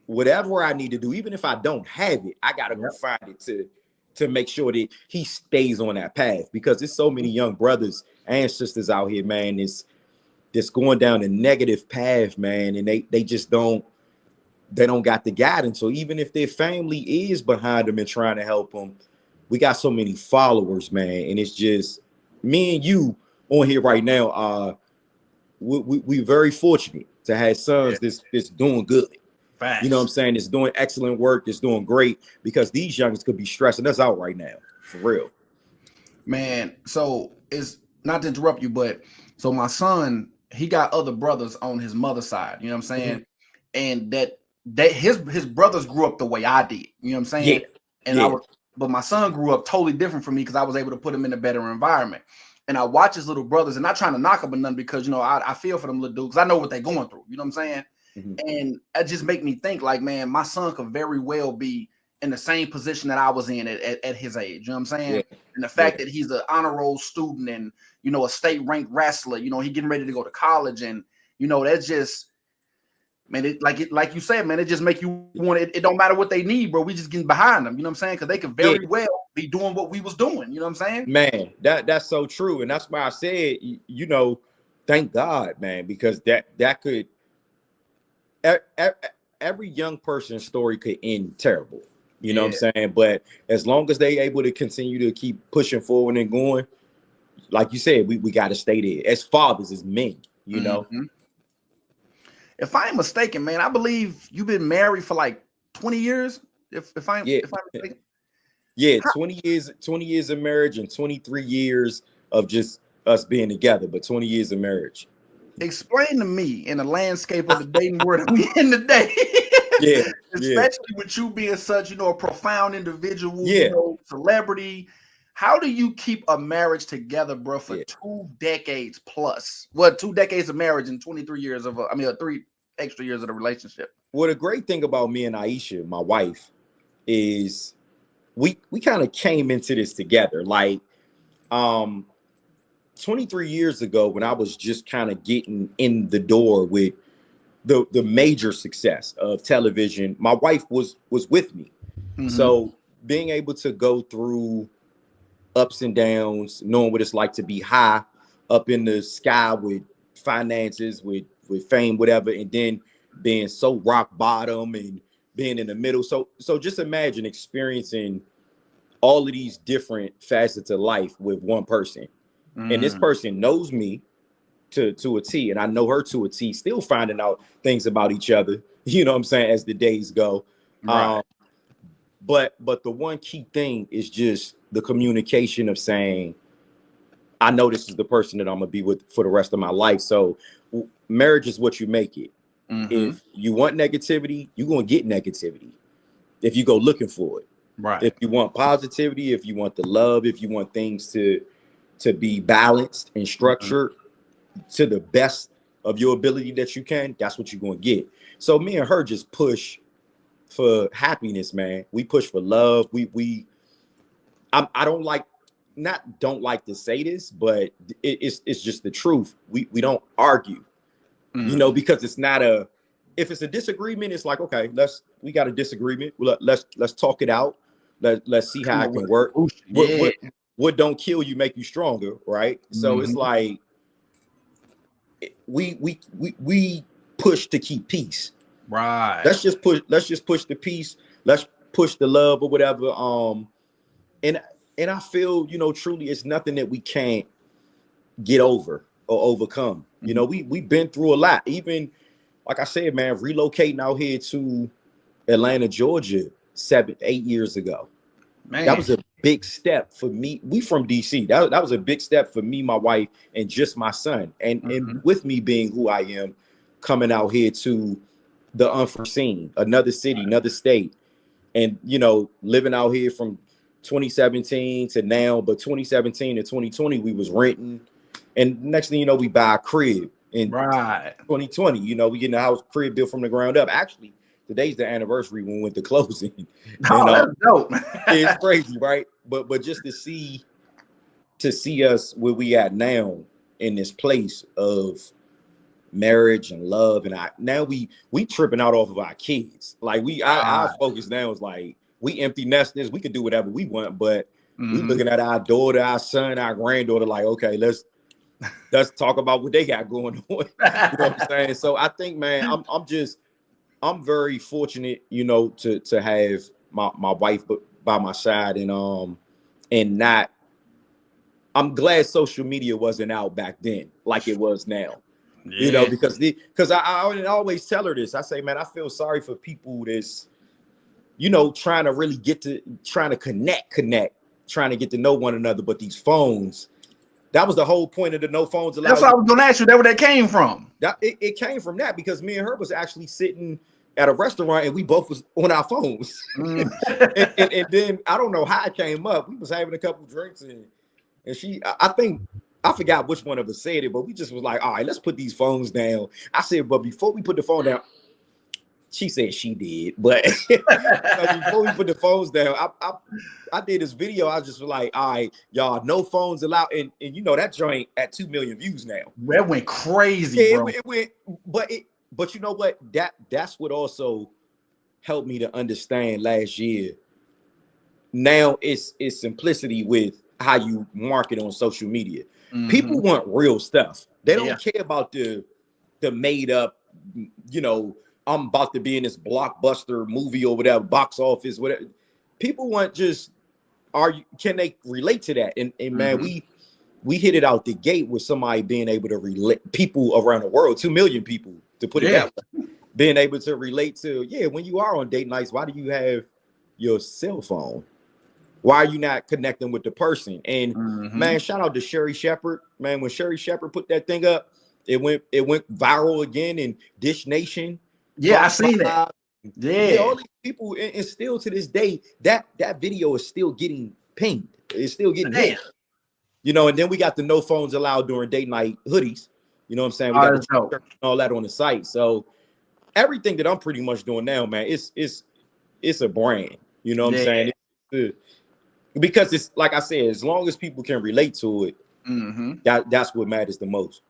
Whatever I need to do, even if I don't have it, I gotta go find it to make sure that he stays on that path, because there's so many young brothers and sisters out here, man, that's going down a negative path, man, and they just don't got the guidance. So even if their family is behind them and trying to help them, we got so many followers, man, and it's just me and you on here right now. We're very fortunate to have sons that's doing good. Facts. You know what I'm saying? It's doing excellent work. It's doing great, because these youngsters could be stressing us out right now, for real. Man, so it's not to interrupt you, but so my son, he got other brothers on his mother's side. You know what I'm saying? And that his brothers grew up the way I did. You know what I'm saying? Yeah. And but my son grew up totally different from me, because I was able to put him in a better environment. And I watch his little brothers, and not trying to knock them or nothing, because I feel for them little dudes, because I know what they're going through. You know what I'm saying? And it just make me think, like, man, my son could very well be in the same position that I was in at his age. You know what I'm saying? Yeah. And the fact that he's an honor roll student and, a state ranked wrestler, he getting ready to go to college. And, that's just, man, like you said, man, it just make you want it. It don't matter what they need, bro. We just getting behind them. You know what I'm saying? Because they could very well be doing what we was doing. You know what I'm saying? Man, that's so true. And that's why I said, thank God, man, because that could, every young person's story could end terrible. You know what I'm saying? But as long as they able to continue to keep pushing forward and going, like you said, we got to stay there as fathers, as men, If I ain't mistaken, man, I believe you've been married for like 20 years. If I'm mistaken. Yeah, 20 years of marriage and 23 years of just us being together, but 20 years of marriage. Explain to me in the landscape of the dating world we in today. Yeah, yeah, Especially with you being such, a profound individual, yeah, celebrity. How do you keep a marriage together, bro, for yeah. 2 decades plus? What, 2 decades of marriage and 23 years of, 3 extra years of the relationship? Well, the great thing about me and Aisha, my wife, is we kind of came into this together. Like, 23 years ago, when I was just kind of getting in the door with the major success of television, my wife was with me. Mm-hmm. So being able to go through ups and downs, knowing what it's like to be high up in the sky with finances, with fame, whatever, and then being so rock bottom and being in the middle. So just imagine experiencing all of these different facets of life with one person. And this person knows me to a T, and I know her to a T, still finding out things about each other, you know what I'm saying, as the days go. Right. But the one key thing is just the communication of saying, I know this is the person that I'm gonna be with for the rest of my life. So marriage is what you make it. If you want negativity, you're gonna get negativity if you go looking for it. Right. If you want positivity, if you want the love, if you want things to be balanced and structured to the best of your ability that you can, that's what you're going to get. So me and her just push for happiness, man. We push for love. I don't like to say this, but it's just the truth. We don't argue, because it's not if it's a disagreement, it's like, okay, we got a disagreement. Let's talk it out. Let's see how it can work. Yeah. What don't kill you make you stronger, right? So it's like we push to keep peace. Right. Let's just push the peace. Let's push the love or whatever. And I feel, truly it's nothing that we can't get over or overcome. We've been through a lot. Even like I said, man, relocating out here to Atlanta, Georgia 7-8 years ago. Man. That was a big step for me. We from DC. That was a big step for me, my wife, and just my son. And with me being who I am, coming out here to the unforeseen, another city, another state, and living out here from 2017 to now. But 2017 to 2020, we was renting, and next thing you know, we buy a crib in 2020. We getting a house crib built from the ground up. Actually, today's the anniversary when we went to closing. That's dope. It's crazy, right? But just to see us where we at now in this place of marriage and love, and now we tripping out off of our kids. Like our focus now is like we empty nesters. We can do whatever we want, but we looking at our daughter, our son, our granddaughter. Like, okay, let's talk about what they got going on. You know what I'm saying? So I think, man, I'm very fortunate, to have my wife by my side, and not. I'm glad social media wasn't out back then like it was now. Yeah. Because I always tell her this. I say, man, I feel sorry for people that's, trying to really trying to connect, trying to get to know one another. But these phones, that was the whole point of the no phones allowed. That's what I was gonna ask you. That's where that came from. It came from that, because me and her was actually sitting at a restaurant and we both was on our phones. and then I don't know how it came up. We was having a couple drinks and I forgot which one of us said it, but we just was like, all right, let's put these phones down. I said, but before we put the phone down, she said she did, but before we put the phones down, I did this video. I just was like, all right, y'all, no phones allowed. And that joint at 2 million views now. That went crazy, bro. It went, but you know what? That's what also helped me to understand last year. Now it's simplicity with how you market on social media. People want real stuff. They don't care about the made up, I'm about to be in this blockbuster movie or whatever, box office, whatever. People want can they relate to that? And man, we hit it out the gate with somebody being able to relate, people around the world, 2 million people, to put it that way, being able to relate to, when you are on date nights, why do you have your cell phone? Why are you not connecting with the person? And Mm-hmm. man, shout out to Sherry Shepherd. Man, when Sherry Shepherd put that thing up, it went viral again in Dish Nation. Yeah, I Fox seen Live. that. Yeah. All these people, and still to this day, that video is still getting pinged. It's still getting hit. You know, and then we got the no phones allowed during date night hoodies. You know what I'm saying? We got the t-shirt and all that on the site. So everything that I'm pretty much doing now, man, it's a brand. You know what I'm saying? Because it's like I said, as long as people can relate to it, that's what matters the most.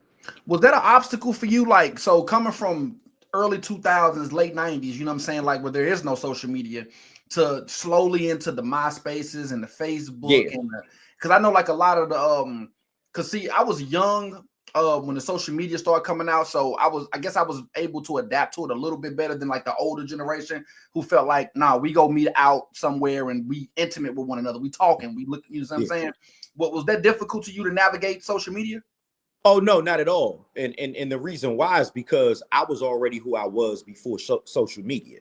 Was that an obstacle for you? Like, so coming from early 2000s, late 90s, you know what I'm saying? Like, where there is no social media, to slowly into the MySpaces and the Facebook, and because I know like a lot of the because see, I was young when the social media started coming out, so I guess I was able to adapt to it a little bit better than like the older generation who felt like, nah, we go meet out somewhere and we intimate with one another, we talking, we look, you know what I'm saying? What was that difficult to you to navigate social media? Oh no, not at all. And the reason why is because I was already who I was before social media.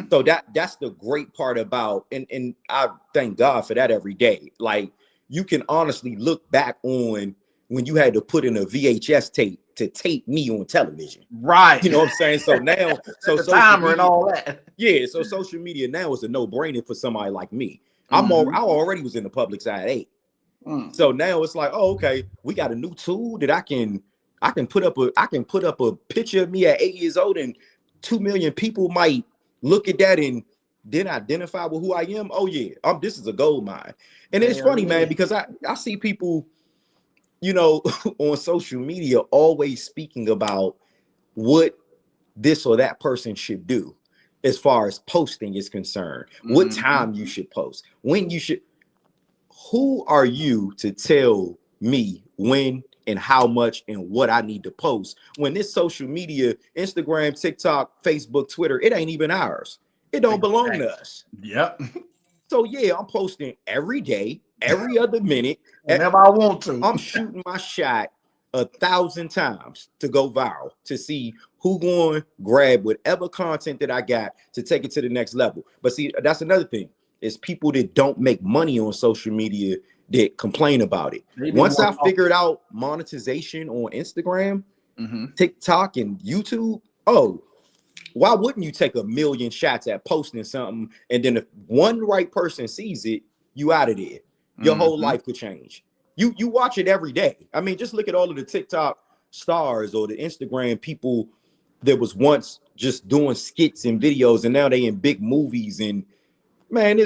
So that's the great part about, and I thank God for that every day. Like, you can honestly look back on when you had to put in a VHS tape to tape me on television. Right. You know what I'm saying? So now, so the timer and all that. Yeah. So social media now is a no-brainer for somebody like me. I already was in the public side at 8. So now it's like, oh, okay, we got a new tool that I can put up a picture of me at 8 years old, and 2 million people might look at that and then identify with who I am. Oh yeah, this is a gold mine. And it's funny, man, because I see people, you know, on social media always speaking about what this or that person should do as far as posting is concerned, what time you should post, when you should. Who are you to tell me when and how much and what I need to post when this social media, Instagram, TikTok, Facebook, Twitter, it ain't even ours. It don't belong to us. Yep. So yeah, I'm posting every day, every other minute. Whenever I want to. I'm shooting my shot 1,000 times to go viral, to see who going to grab whatever content that I got to take it to the next level. But see, that's another thing. It's people that don't make money on social media that complain about it. Once I figured out monetization on Instagram, TikTok, and YouTube, why wouldn't you take 1 million shots at posting something, and then if one right person sees it, you out of there. Your whole life could change. You watch it every day. I mean, just look at all of the TikTok stars or the Instagram people that was once just doing skits and videos, and now they in big movies. And man,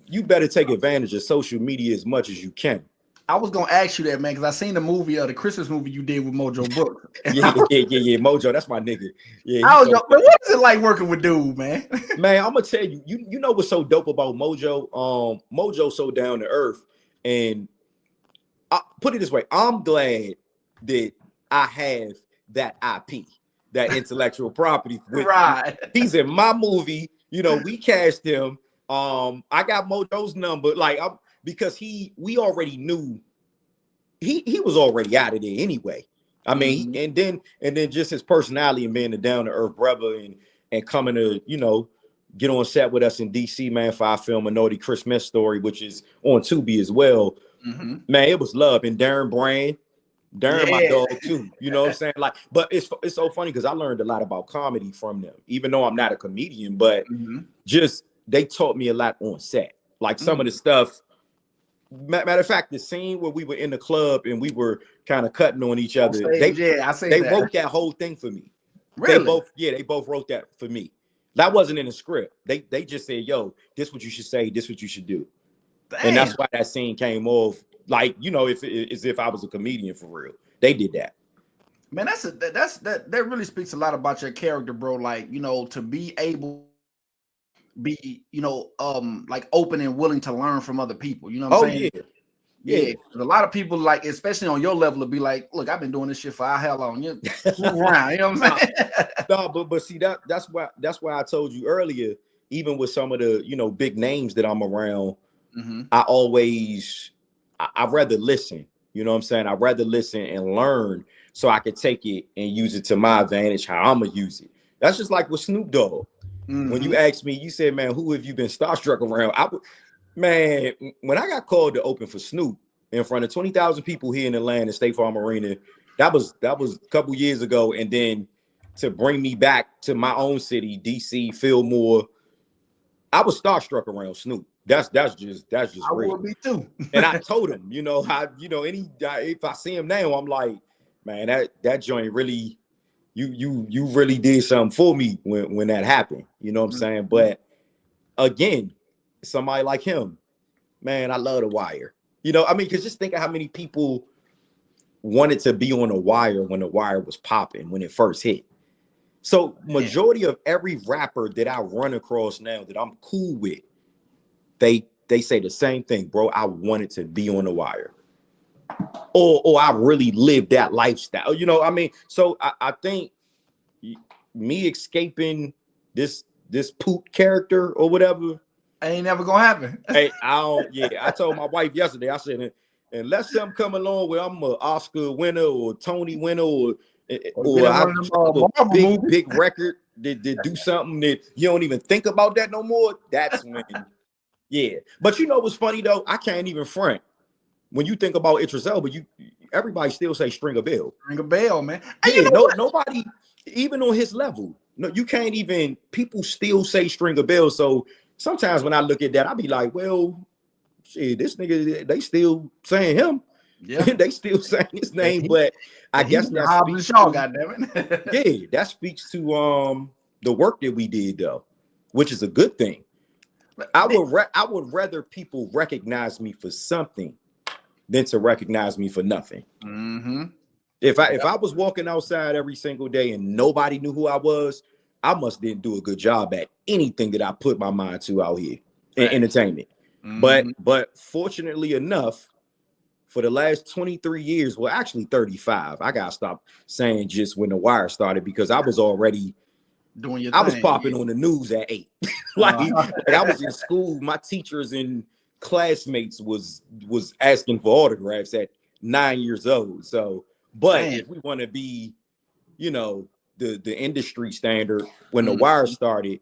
you better take advantage of social media as much as you can. I was gonna ask you that, man, because I seen the movie, the Christmas movie you did with Mojo Brooks. yeah, Mojo, that's my nigga. Yeah, but what is it like working with dude, man? Man, I'm gonna tell you, you know what's so dope about Mojo? Mojo's so down to earth, and I put it this way: I'm glad that I have that IP, that intellectual property. Right, he's in my movie. You know, we cast him. I got Mojo's number, because we already knew he was already out of there anyway. I mean, and then just his personality and being a down to earth brother and coming to, you know, get on set with us in DC, man, for our film Minority Christmas Story, which is on Tubi as well. Man, it was love. And Darren Brand, my dog too. You know what I'm saying? Like, but it's so funny because I learned a lot about comedy from them, even though I'm not a comedian, but just they taught me a lot on set. Like some of the stuff. Matter of fact, the scene where we were in the club and we were kind of cutting on each other, they wrote that whole thing for me. Really? They both wrote that for me. That wasn't in the script. They just said, yo, this what you should say, this what you should do. Damn. And that's why that scene came off like, you know, as if I was a comedian for real. They did that. Man, that really speaks a lot about your character, bro. Like, you know, to be able be, you know, like open and willing to learn from other people. You know what I'm saying? Yeah. A lot of people, like, especially on your level, to be like, look, I've been doing this shit for how long? You move around, you know what I'm saying? No, but see, that's why I told you earlier, even with some of the, you know, big names that I'm around, I'd rather listen. You know what I'm saying? I'd rather listen and learn so I could take it and use it to my advantage, how I'm gonna use it. That's just like with Snoop Dogg. When you asked me, you said, man, who have you been starstruck around? Man, when I got called to open for Snoop in front of 20,000 people here in Atlanta, State Farm Arena, that was a couple years ago. And then to bring me back to my own city, DC, Fillmore, I was starstruck around Snoop. That's just I real. would be too. And I told him, if I see him now, I'm like, man, that joint really, you really did something for me when that happened. You know what I'm saying? But again, somebody like him, man, I love The Wire. Because just think of how many people wanted to be on The Wire when The Wire was popping, when it first hit. So majority of every rapper that I run across now that I'm cool with, they say the same thing, bro. I wanted to be on The Wire. Or I really lived that lifestyle. So I think me escaping this poop character or whatever ain't never gonna happen. Hey, I told my wife yesterday, I said, unless something come along where I'm an Oscar winner or Tony winner or I big record that do something that you don't even think about that no more, that's when But what's funny though? I can't even front. When you think about Idris Elba, everybody still say Stringer Bell. Stringer Bell, man. Nobody, even on his level, no, you can't even. People still say Stringer Bell. So sometimes when I look at that, I be like, well, shit, this nigga, they still saying him. Yeah, they still saying his name. But I guess that speaks to, that speaks to the work that we did though, which is a good thing. I would rather people recognize me for something than to recognize me for nothing. Mm-hmm. If I was walking outside every single day and nobody knew who I was, I must didn't do a good job at anything that I put my mind to out here in entertainment. Mm-hmm. But fortunately enough, for the last 23 years, well, actually 35, I gotta stop saying just when The Wire started because I was already doing your thing. I was popping on the news at 8. like I was in school, my teachers and classmates was asking for autographs at 9 years old. So, but if we want to be, the industry standard, when The Wire started,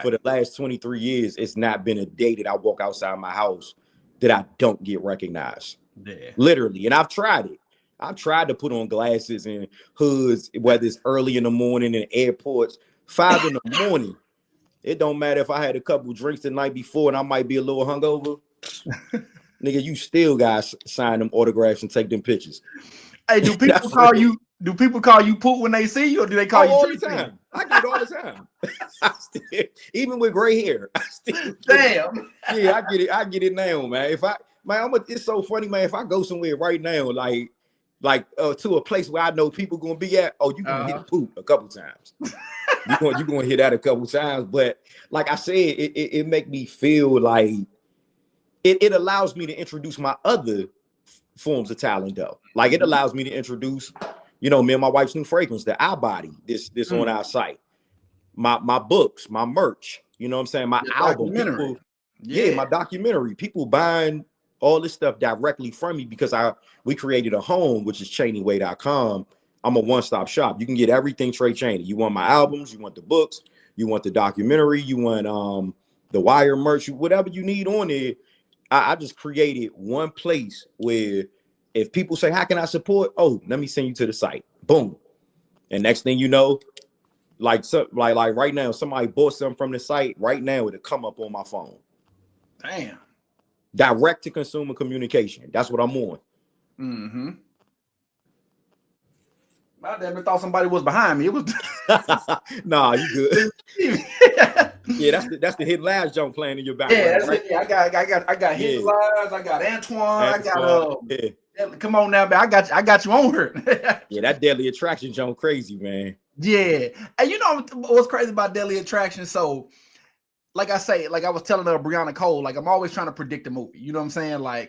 for the last 23 years, it's not been a day that I walk outside my house that I don't get recognized. Yeah. Literally. And I've tried it. I've tried to put on glasses and hoods, whether it's early in the morning in airports, 5 in the morning. It don't matter if I had a couple drinks the night before and I might be a little hungover. Nigga, you still guys sign them autographs and take them pictures. Hey, do people call you? Do people call you poop when they see you, or do they call you all the time? I get it all the time. Even with gray hair, I still damn. Yeah, I get it now, man. It's so funny, man. If I go somewhere right now, like to a place where I know people gonna be at, you gonna hit poop a couple times. You're gonna hear that a couple times, but like I said, it make me feel like it allows me to introduce my other forms of talent though. Like it allows me to introduce, me and my wife's new fragrance, the Eye Body, this on our site, my books, my merch, you know what I'm saying, my album, people, my documentary, people buying all this stuff directly from me because we created a home, which is ChaneyWay.com. I'm a one-stop shop. You can get everything Tray Chaney. You want my albums, you want the books, you want the documentary, you want the Wire merch, whatever you need on there. I just created one place where if people say, how can I support? Oh, let me send you to the site. Boom. And next thing you know, like right now, somebody bought something from the site. Right now, it'll come up on my phone. Damn. Direct to consumer communication. That's what I'm on. Mm-hmm. I never thought somebody was behind me. It was nah, you good. Yeah, that's the Hit Lives jump playing in your background. Yeah, that's right? It. Yeah, I got Hit Lives, I got Antoine, I got come on now, man. I got you on her. Yeah, that Deadly Attraction jump crazy, man. Yeah. And you know what's crazy about Deadly Attraction? So like I say, like I was telling her Brianna Cole, like I'm always trying to predict a movie. You know what I'm saying? Like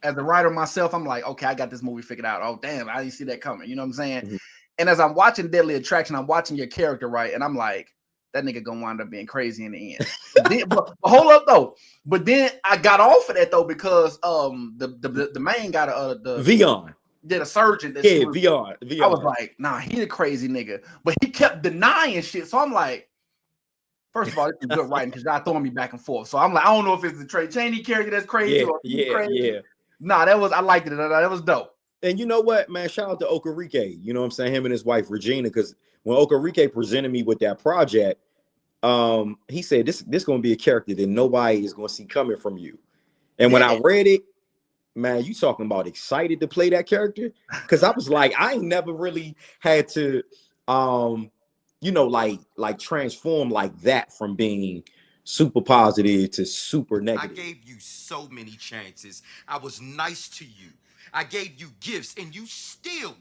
as a writer myself, I'm like, okay, I got this movie figured out. Oh, damn, I didn't see that coming. You know what I'm saying? Mm-hmm. And as I'm watching Deadly Attraction, I'm watching your character, right? And I'm like, that nigga gonna wind up being crazy in the end. but hold up though. But then I got off of that though because the main got the Vion did a surgeon. Vion. I was like, nah, he the crazy nigga. But he kept denying shit. So I'm like, First of all, it's good writing because y'all throwing me back and forth. So I'm like, I don't know if it's the Tray Chaney character that's crazy or crazy. Yeah. Nah, I liked it. That was dope. And you know what, man? Shout out to Okarike. You know what I'm saying? Him and his wife Regina, because when Okarike presented me with that project, he said this gonna be a character that nobody is gonna see coming from you. And when I read it, man, you talking about excited to play that character? Because I was like, I ain't never really had to like transform like that from being super positive to super negative. I gave you so many chances. I was nice to you. I gave you gifts and you still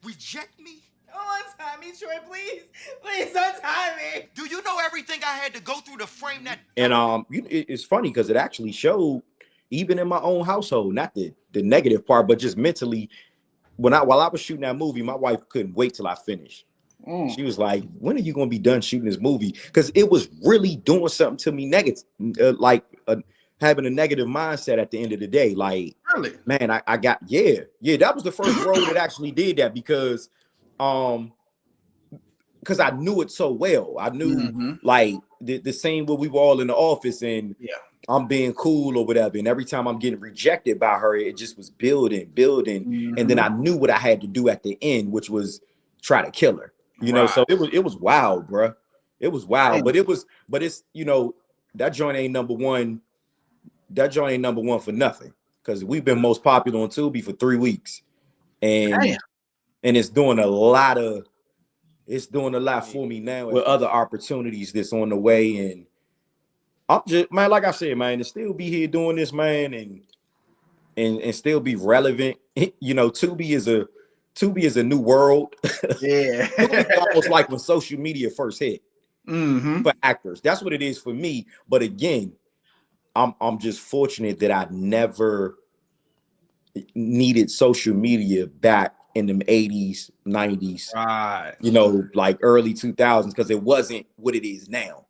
reject me? Don't untie me, Troy, please. Please untie me. Do you know everything I had to go through to frame that? And it's funny because it actually showed even in my own household, not the negative part, but just mentally. While I was shooting that movie, my wife couldn't wait till I finished. She was like, when are you going to be done shooting this movie? Because it was really doing something to me negative, having a negative mindset at the end of the day. Like, really? Man, I got, that was the first role that actually did that because I knew it so well. I knew like the scene where we were all in the office and I'm being cool or whatever. And every time I'm getting rejected by her, it just was building. And then I knew what I had to do at the end, which was try to kill her. You know, so it was wild, bro. It was wild, but it's, you know, that joint ain't number one. That joint ain't number one for nothing because we've been most popular on Tubi for 3 weeks, and it's doing a lot for me now with other opportunities that's on the way. And I'm just, man, like I said, man, to still be here doing this, man, and still be relevant. You know, Tubi is a new world. Yeah. It's almost like when social media first hit for actors. That's what it is for me. But again, I'm just fortunate that I never needed social media back in the 80s, 90s, right? You know, like early 2000s, because it wasn't what it is now.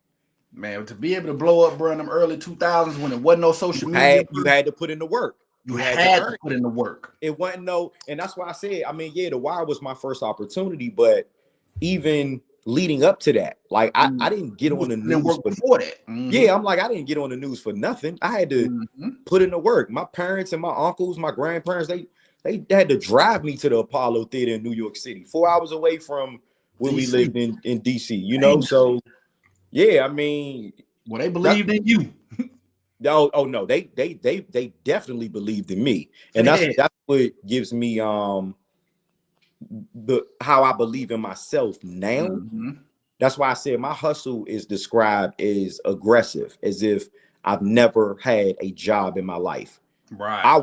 Man, to be able to blow up, bro, in them early 2000s when it wasn't no social media, you had to put in the work. You had to put in the work. It wasn't and that's why I said, I mean, The Wire was my first opportunity, but even leading up to that, like I didn't get on the news before that. Yeah, I'm like, I didn't get on the news for nothing. I had to put in the work. My parents and my uncles, my grandparents, they had to drive me to the Apollo Theater in New York City, 4 hours away from where we lived in DC, you know? So yeah, I mean, well, they believed in you. Oh no, they definitely believed in me, and that's what gives me how I believe in myself now. That's why I said my hustle is described as aggressive, as if I've never had a job in my life. Right. I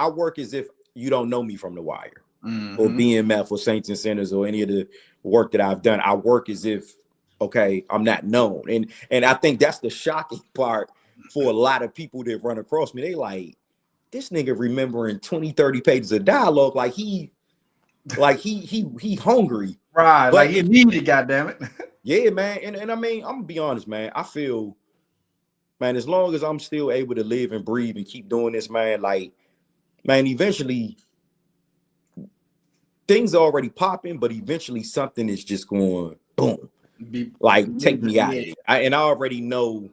work as if you don't know me from The Wire or BMF or Saints and Sinners or any of the work that I've done. I work as if, okay, I'm not known, and I think that's the shocking part. For a lot of people that run across me, they like, this nigga remembering 20, 30 pages of dialogue like he hungry. Right, but like he needed, goddammit. Yeah, man. And I mean, I'm gonna be honest, man. I feel, man, as long as I'm still able to live and breathe and keep doing this, man, like, man, eventually things are already popping, but eventually something is just going boom. Take me out of it. I already know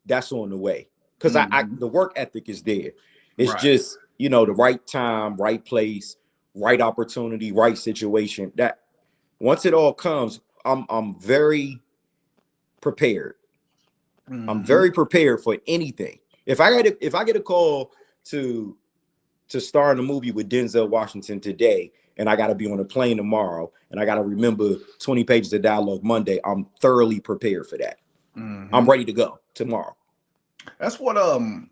that's on the way because the work ethic is there. It's just, you know, the right time, right place, right opportunity, right situation. That once it all comes, I'm very prepared. I'm very prepared for anything. If I get a call to star in a movie with Denzel Washington today, and I got to be on a plane tomorrow, and I got to remember 20 pages of dialogue Monday, I'm thoroughly prepared for that. I'm ready to go tomorrow. That's what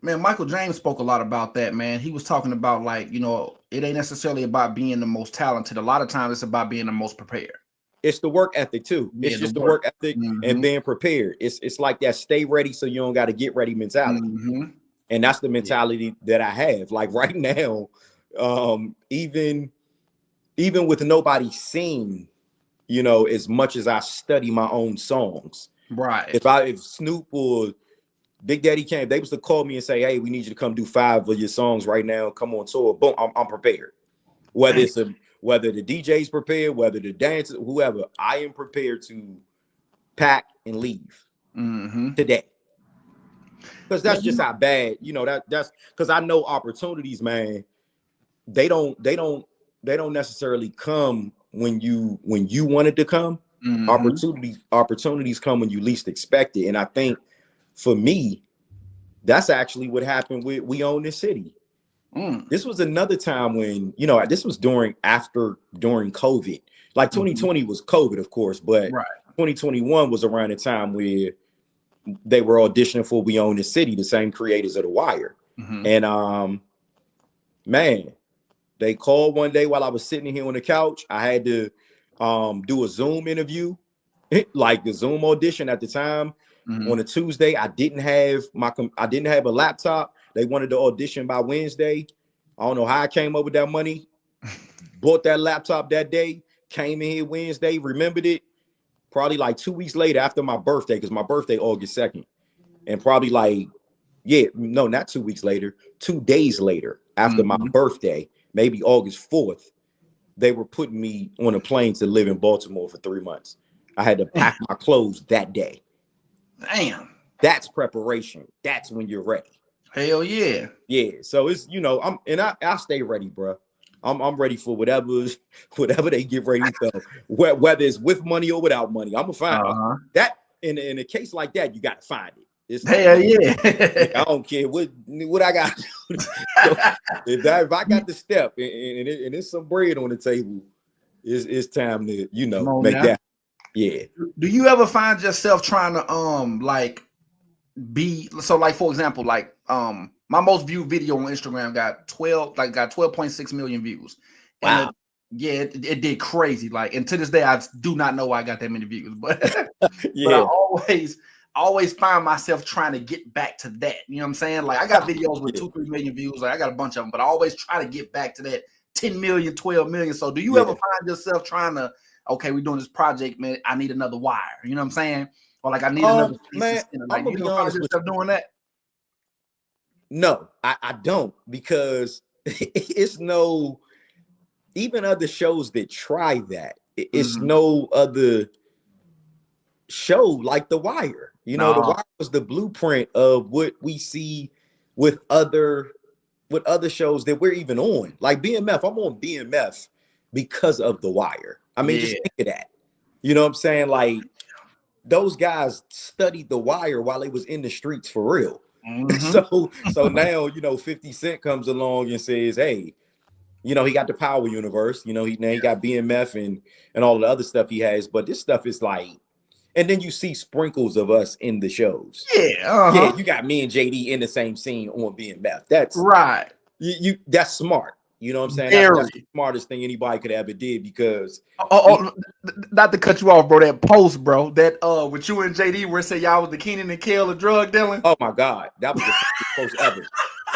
man, Michael James spoke a lot about that, man. He was talking about, like, you know, it ain't necessarily about being the most talented. A lot of times it's about being the most prepared. It's the work ethic too. It's just the work ethic and being prepared. It's like that stay ready so you don't got to get ready mentality. And that's the mentality that I have. Like right now, even with nobody seen, you know, as much as I study my own songs. Right. If Snoop or Big Daddy came, they was to call me and say, hey, we need you to come do 5 of your songs right now. Come on tour. Boom, I'm prepared. Whether the DJ's prepared, whether the dancers, whoever, I am prepared to pack, and leave today. Because that's just how bad, that's because I know opportunities, man. They don't necessarily come when you wanted to come. Opportunities come when you least expect it. And I think for me, that's actually what happened with We Own This City. This was another time when, this was during COVID. Like 2020 was COVID, of course, but 2021 was around the time where they were auditioning for We Own This City, the same creators of The Wire. And man, they called one day while I was sitting here on the couch. I had to do a Zoom interview, like the Zoom audition at the time. On a Tuesday, I didn't have a laptop. They wanted to audition by Wednesday. I don't know how I came up with that money. Bought that laptop that day, came in here Wednesday, remembered it. Probably like 2 weeks later after my birthday, because my birthday August 2nd. And probably not 2 weeks later, 2 days later after my birthday, maybe August 4th, they were putting me on a plane to live in Baltimore for 3 months. I had to pack my clothes that day. Damn. That's preparation. That's when you're ready. Hell yeah. Yeah. So it's, I stay ready, bro. I'm ready for whatever they get ready for, whether it's with money or without money. I'm gonna find that. In a case like that, you gotta find it. It's hell yeah. I don't care what I got. So if I got the step and it's some bread on the table, it's time to make that. Yeah. Do you ever find yourself trying to for example, my most viewed video on Instagram got 12.6 million views. Wow. And it did crazy. And to this day, I do not know why I got that many views, but yeah. But I always find myself trying to get back to that. You know what I'm saying? Like I got videos with 2-3 million views. Like I got a bunch of them, but I always try to get back to that 10 million, 12 million. So do you ever find yourself trying to, okay, we're doing this project, man, I need another wire. You know what I'm saying? Or like I need another man, I'm gonna be honest with you doing that. No, I don't, because it's no, even other shows that try that, it's no other show like The Wire. The Wire was the blueprint of what we see with other shows that we're even on. Like BMF, I'm on BMF because of The Wire. I mean, just think of that. You know what I'm saying? Like those guys studied The Wire while they was in the streets for real. So now, 50 Cent comes along and says, hey, he got the Power Universe, he got BMF and all the other stuff he has, but this stuff is like, and then you see sprinkles of us in the shows. Yeah, you got me and JD in the same scene on BMF. That's right. That's smart. You know what I'm saying? That's the smartest thing anybody could ever did, because not to cut you off, bro. That post, bro, that with you and JD where it said y'all was the Keenan and Kel of drug dealing. Oh my God, that was the post ever.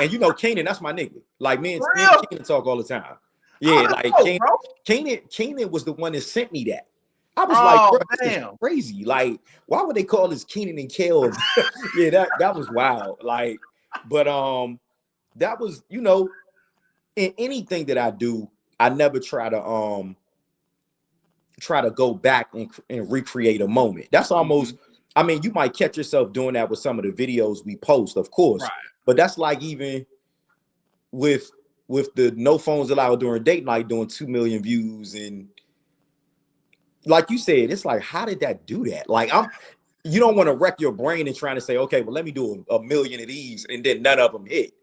And Keenan, that's my nigga. Like me and Keenan talk all the time. Yeah, Keenan was the one that sent me that. I was like, bro, this is crazy. Like, why would they call this Keenan and Kel? Yeah, that was wild. Like, but that was, in anything that I do, I never try to go back and recreate a moment. That's almost, I mean, you might catch yourself doing that with some of the videos we post, of course. Right. But that's like even with the No Phones Allowed during date night doing 2 million views, and like you said, it's like, how did that do that? Like you don't want to wreck your brain and trying to say, okay, well, let me do a million of these and then none of them hit.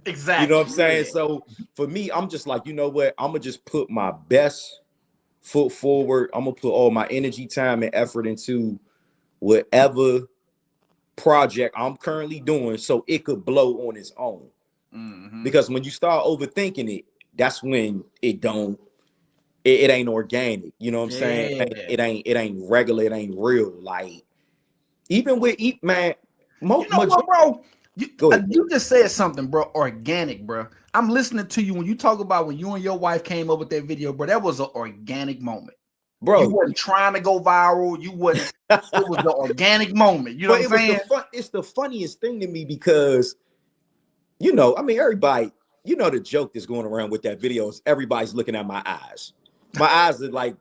Exactly. You know what I'm saying? So for me, I'm just like, you know what? I'm gonna just put my best foot forward. I'm gonna put all my energy, time, and effort into whatever project I'm currently doing so it could blow on its own. Because when you start overthinking it, that's when it ain't organic. You know what I'm saying? It ain't regular, it ain't real. Like even with man, bro. You just said something, bro. Organic, bro. I'm listening to you when you talk about when you and your wife came up with that video, bro. That was an organic moment, bro. You wasn't trying to go viral. You wasn't. It was the organic moment. You know what I'm saying? It's the funniest thing to me because, I mean, everybody, the joke that's going around with that video is everybody's looking at my eyes. My eyes are like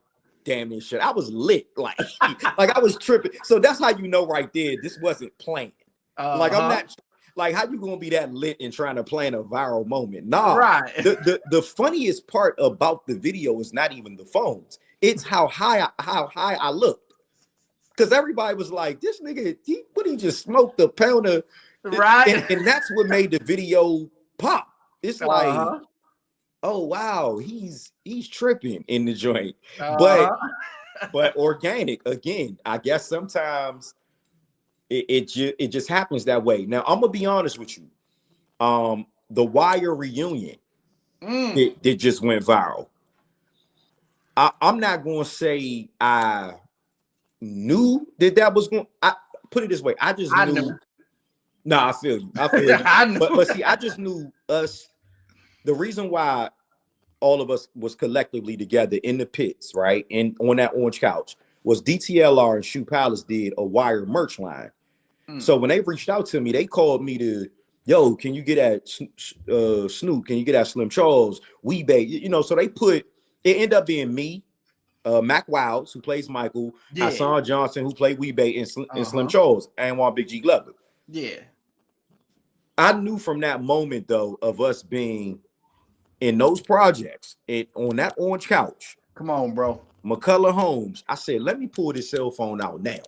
damn near shut. I was lit, like I was tripping. So that's how you know right there, this wasn't planned. Like I'm not like how you gonna be that lit and trying to plan a viral moment? Nah. Right. The funniest part about the video is not even the phones. It's how high I looked. Because everybody was like, this nigga, he just smoked a pound of right. And that's what made the video pop. It's like, oh wow, he's tripping in the joint. But organic again. I guess sometimes it just happens that way. Now I'm gonna be honest with you. The Wire reunion it just went viral. I'm not gonna say I knew that was going. I put it this way. I just knew. Nah, I feel you. I feel you. I knew. But see, I just knew us. The reason why all of us was collectively together in the pits, right, and on that orange couch, was DTLR and Shoe Palace did a Wire merch line. So when they reached out to me, they called me to, yo, can you get at Snoop? Can you get at Slim Charles? Weebay, you know. So they put it. Ended up being me, Mac Wilds, who plays Michael, Hassan Johnson, who played Weebay, and Slim Charles, and one Big G Glover. Yeah. I knew from that moment, though, of us being in those projects, on that orange couch. Come on, bro. McCullough Homes. I said, let me pull this cell phone out now.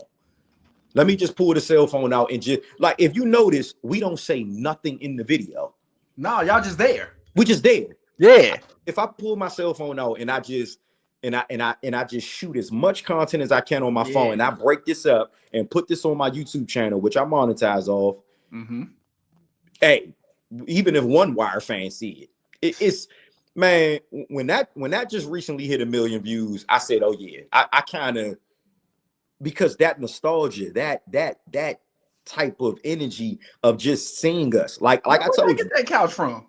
Let me just pull the cell phone out and just, like, if you notice, we don't say nothing in the video. No, y'all just there. We just there. Yeah. If I pull my cell phone out and I just shoot as much content as I can on my phone, and I break this up and put this on my YouTube channel, which I monetize off. Hey, even if one Wire fan see it's man, when that just recently hit 1 million views, I said, oh yeah, I kind of, because that nostalgia, that type of energy of just seeing us, like I told you, get that couch from?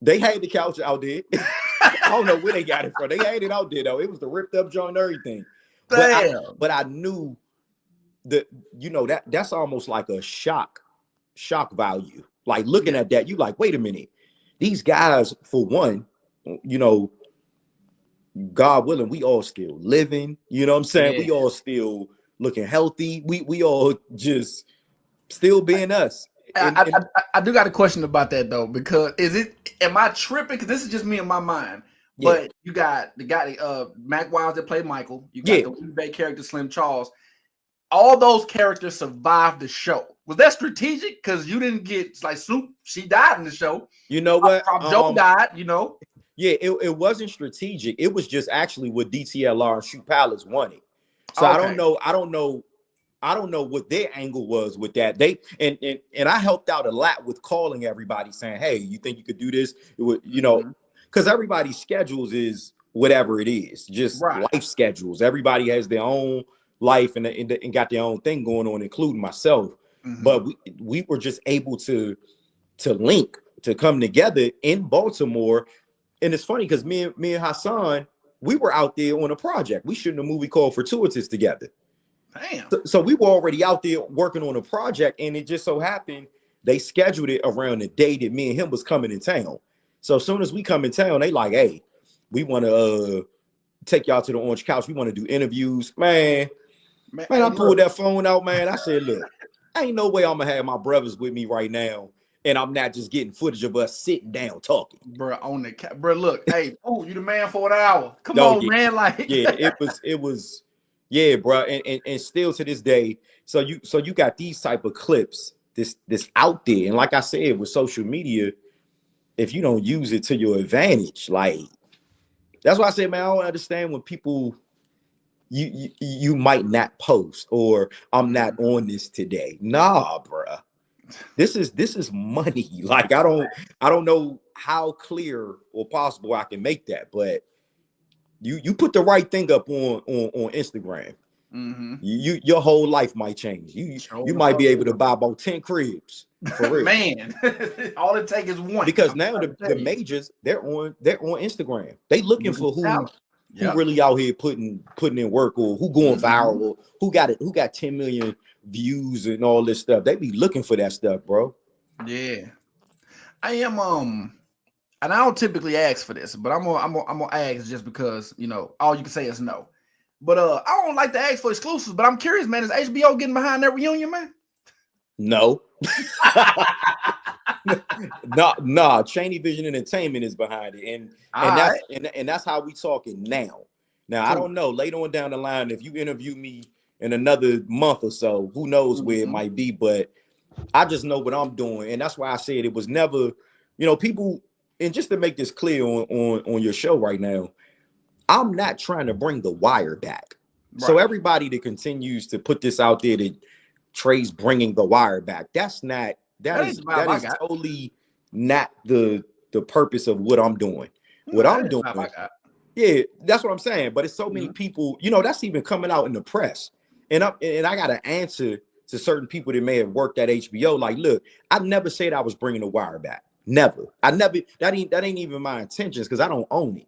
They had the couch out there. I don't know where they got it from. They had it out there though. It was the ripped up joint and everything. But I knew that, you know, that's almost like a shock value. Like looking at that, you like, wait a minute, these guys, for one, you know, God willing, we all still living. You know what I'm saying? We all still looking healthy. We all just still being us. I do got a question about that though, because am I tripping? Because this is just me in my mind. But you got the guy, Mac Wiles, that played Michael. You got the Weebay character, Slim Charles. All those characters survived the show. Was that strategic? Because you didn't get, like, Snoop, she died in the show. You know what? Joe died, you know. Yeah, it wasn't strategic. It was just actually what DTLR and Shoe Palace wanted. So I don't know what their angle was with that. They and I helped out a lot with calling everybody, saying, "Hey, you think you could do this?" It would, you know, because everybody's schedules is whatever it is, just life schedules. Everybody has their own life and got their own thing going on, including myself. But we were just able to link, to come together in Baltimore. And it's funny because me and Hassan, we were out there on a project. We shot a movie called Fortuitous together. Damn. So we were already out there working on a project, and it just so happened they scheduled it around the day that me and him was coming in town. So as soon as we come in town, they like, hey, we want to take y'all to the orange couch. We want to do interviews. Man, I pulled that phone out, man. I said, look, ain't no way I'm gonna have my brothers with me right now, and I'm not just getting footage of us sitting down talking. Bro, on the bro, look, hey, oh, you the man for an hour. Come on, man. Like, it was, yeah, bro. And still to this day, so you got these type of clips, this out there. And like I said, with social media, if you don't use it to your advantage, like, that's why I say, man, I don't understand when people you might not post, or I'm not on this today. Nah, bro. This is money. Like, I don't know how clear or possible I can make that, but you put the right thing up on Instagram. Your whole life might change. You might be able to buy about 10 cribs for real. Man, all it takes is one. Because now the majors, they're on Instagram. They looking for who really out here putting in work, or who going viral, or who got 10 million views and all this stuff. They be looking for that stuff, bro. Yeah. I am and I don't typically ask for this, but I'm gonna ask just because, you know, all you can say is no. But I don't like to ask for exclusives, but I'm curious, man. Is HBO getting behind that reunion, man? No. Nah, Chaney Vision Entertainment is behind it. And that's how we talking now. Now, cool. I don't know, later on down the line, if you interview me in another month or so, who knows where it might be, but I just know what I'm doing. And that's why I said it was never, people, and just to make this clear on your show right now, I'm not trying to bring The Wire back. Right. So everybody that continues to put this out there that Trey's bringing The Wire back, that is totally not the purpose of what I'm doing. What I'm doing, yeah, that's what I'm saying. But it's so many people, that's even coming out in the press. And I got to answer to certain people that may have worked at HBO. Like, look, I never said I was bringing The Wire back. Never. That ain't even my intentions because I don't own it.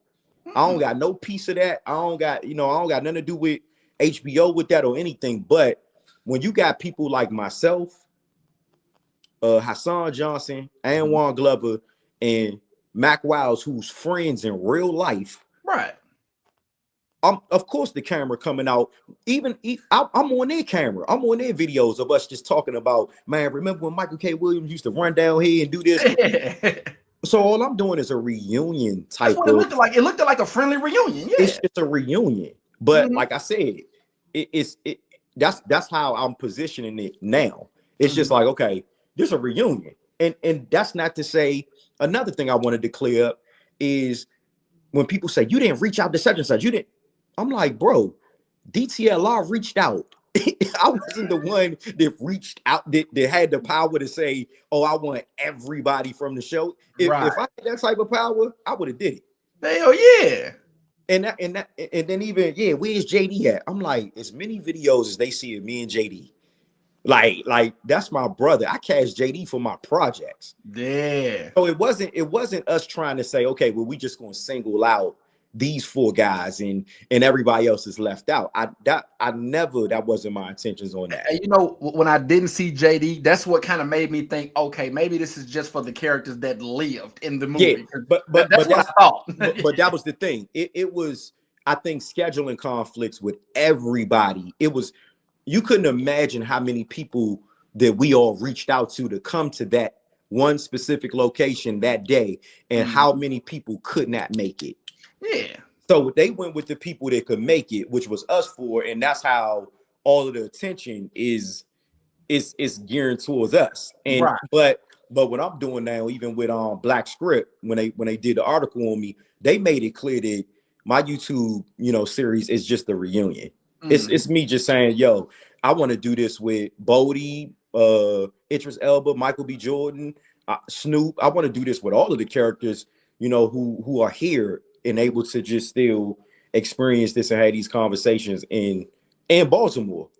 I don't got no piece of that. I don't got nothing to do with HBO with that or anything. But when you got people like myself, Hassan Johnson, Anwan Glover, and Mac Wiles, who's friends in real life, right? Of course, the camera coming out. I'm on their camera. I'm on their videos of us just talking about, man, remember when Michael K. Williams used to run down here and do this? So all I'm doing is a reunion type. That's what it looked like. It looked like a friendly reunion. Yeah, it's just a reunion. But like I said, that's how I'm positioning it now. It's just like, okay, there's a reunion. And that's not to say, another thing I wanted to clear up is when people say you didn't reach out to such and such, you didn't. I'm like, bro, DTLR reached out. I wasn't the one that reached out, that had the power to say, oh, I want everybody from the show. If I had that type of power, I would have did it. Hell yeah. And then even, where's JD at? I'm like, as many videos as they see of me and JD. Like that's my brother. I cast JD for my projects. Yeah. So it wasn't us trying to say, okay, well, we just gonna single out these 4 guys and everybody else is left out. That wasn't my intentions on that. When I didn't see JD, that's what kind of made me think, okay, maybe this is just for the characters that lived in the movie. Yeah, but that's what I thought. but that was the thing. It was, I think, scheduling conflicts with everybody. You couldn't imagine how many people that we all reached out to come to that one specific location that day, and how many people could not make it. Yeah. So they went with the people that could make it, which was us 4, and that's how all of the attention is gearing towards us. And but what I'm doing now, even with Black Script, when they did the article on me, they made it clear that my YouTube, series is just a reunion. It's me just saying, yo, I want to do this with Bodie, Idris Elba, Michael B. Jordan, Snoop. I want to do this with all of the characters, who are here and able to just still experience this and have these conversations in Baltimore.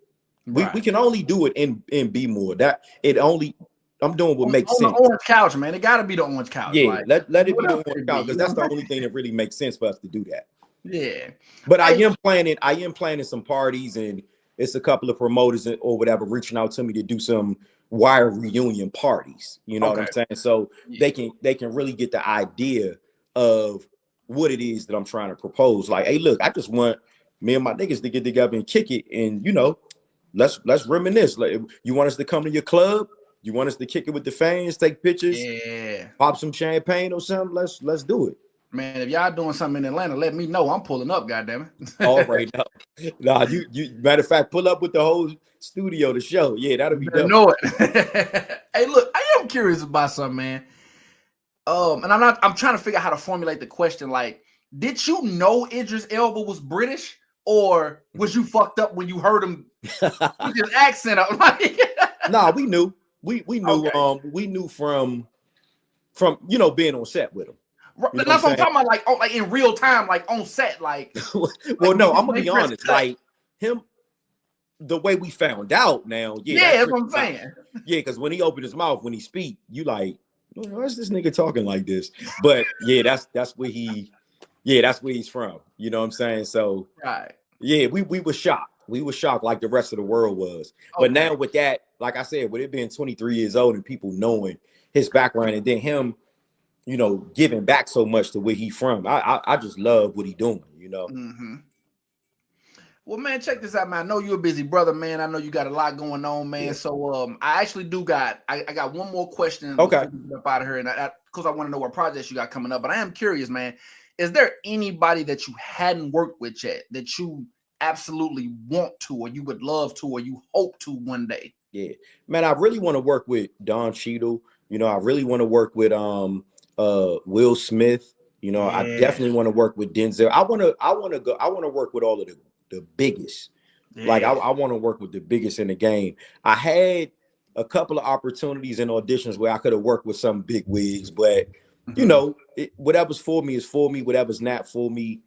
Right. We can only do it in B-more. I'm doing what makes sense. The orange couch, man. It got to be the orange couch. Yeah, let it be the orange couch, because that's the only thing that really makes sense for us to do that. Yeah. But I am planning some parties, and it's a couple of promoters or whatever reaching out to me to do some Wire reunion parties. You know what I'm saying? So they can really get the idea of what it is that I'm trying to propose. Like, hey, look, I just want me and my niggas to get together and kick it, and let's reminisce. Like, you want us to come to your club? You want us to kick it with the fans, take pictures, pop some champagne or something? Let's do it. Man, if y'all doing something in Atlanta, let me know. I'm pulling up, goddammit. All right. Nah, you matter of fact, pull up with the whole studio to show. Yeah, that'll be dope. Know it. Hey, look, I am curious about something, man. And I'm trying to figure out how to formulate the question. Like, did you know Idris Elba was British, or was you fucked up when you heard him with his accent up? Nah, we knew. We knew. Okay. We knew from being on set with him. That's what I'm talking about. Like in real time, like on set, like. Well, no, I'm gonna be honest. Like him, the way we found out now. Yeah, that's what I'm saying. Yeah, because when he opened his mouth, when he speak, you like, why's this nigga talking like this? But yeah, that's where he's from. You know what I'm saying? So yeah, we were shocked. We were shocked like the rest of the world was. But now with that, like I said, with it being 23 years old and people knowing his background, and then him, giving back so much to where he from, I just love what he doing, Mm-hmm. Well, man, check this out, man. I know you're a busy brother, man. I know you got a lot going on, man. Yeah. So I actually do got I got one more question Okay. before we get up out of here, and because I want to know what projects you got coming up. But I am curious, man. Is there anybody that you hadn't worked with yet that you absolutely want to, or you would love to, or you hope to one day? Yeah, man, I really want to work with Don Cheadle. You know, I really want to work with Will Smith. You know, I definitely want to work with Denzel. I want to work with all of the biggest. Yeah. Like I want to work with the biggest in the game. I had a couple of opportunities and auditions where I could have worked with some big wigs, but you know, whatever's for me is for me. Whatever's not for me,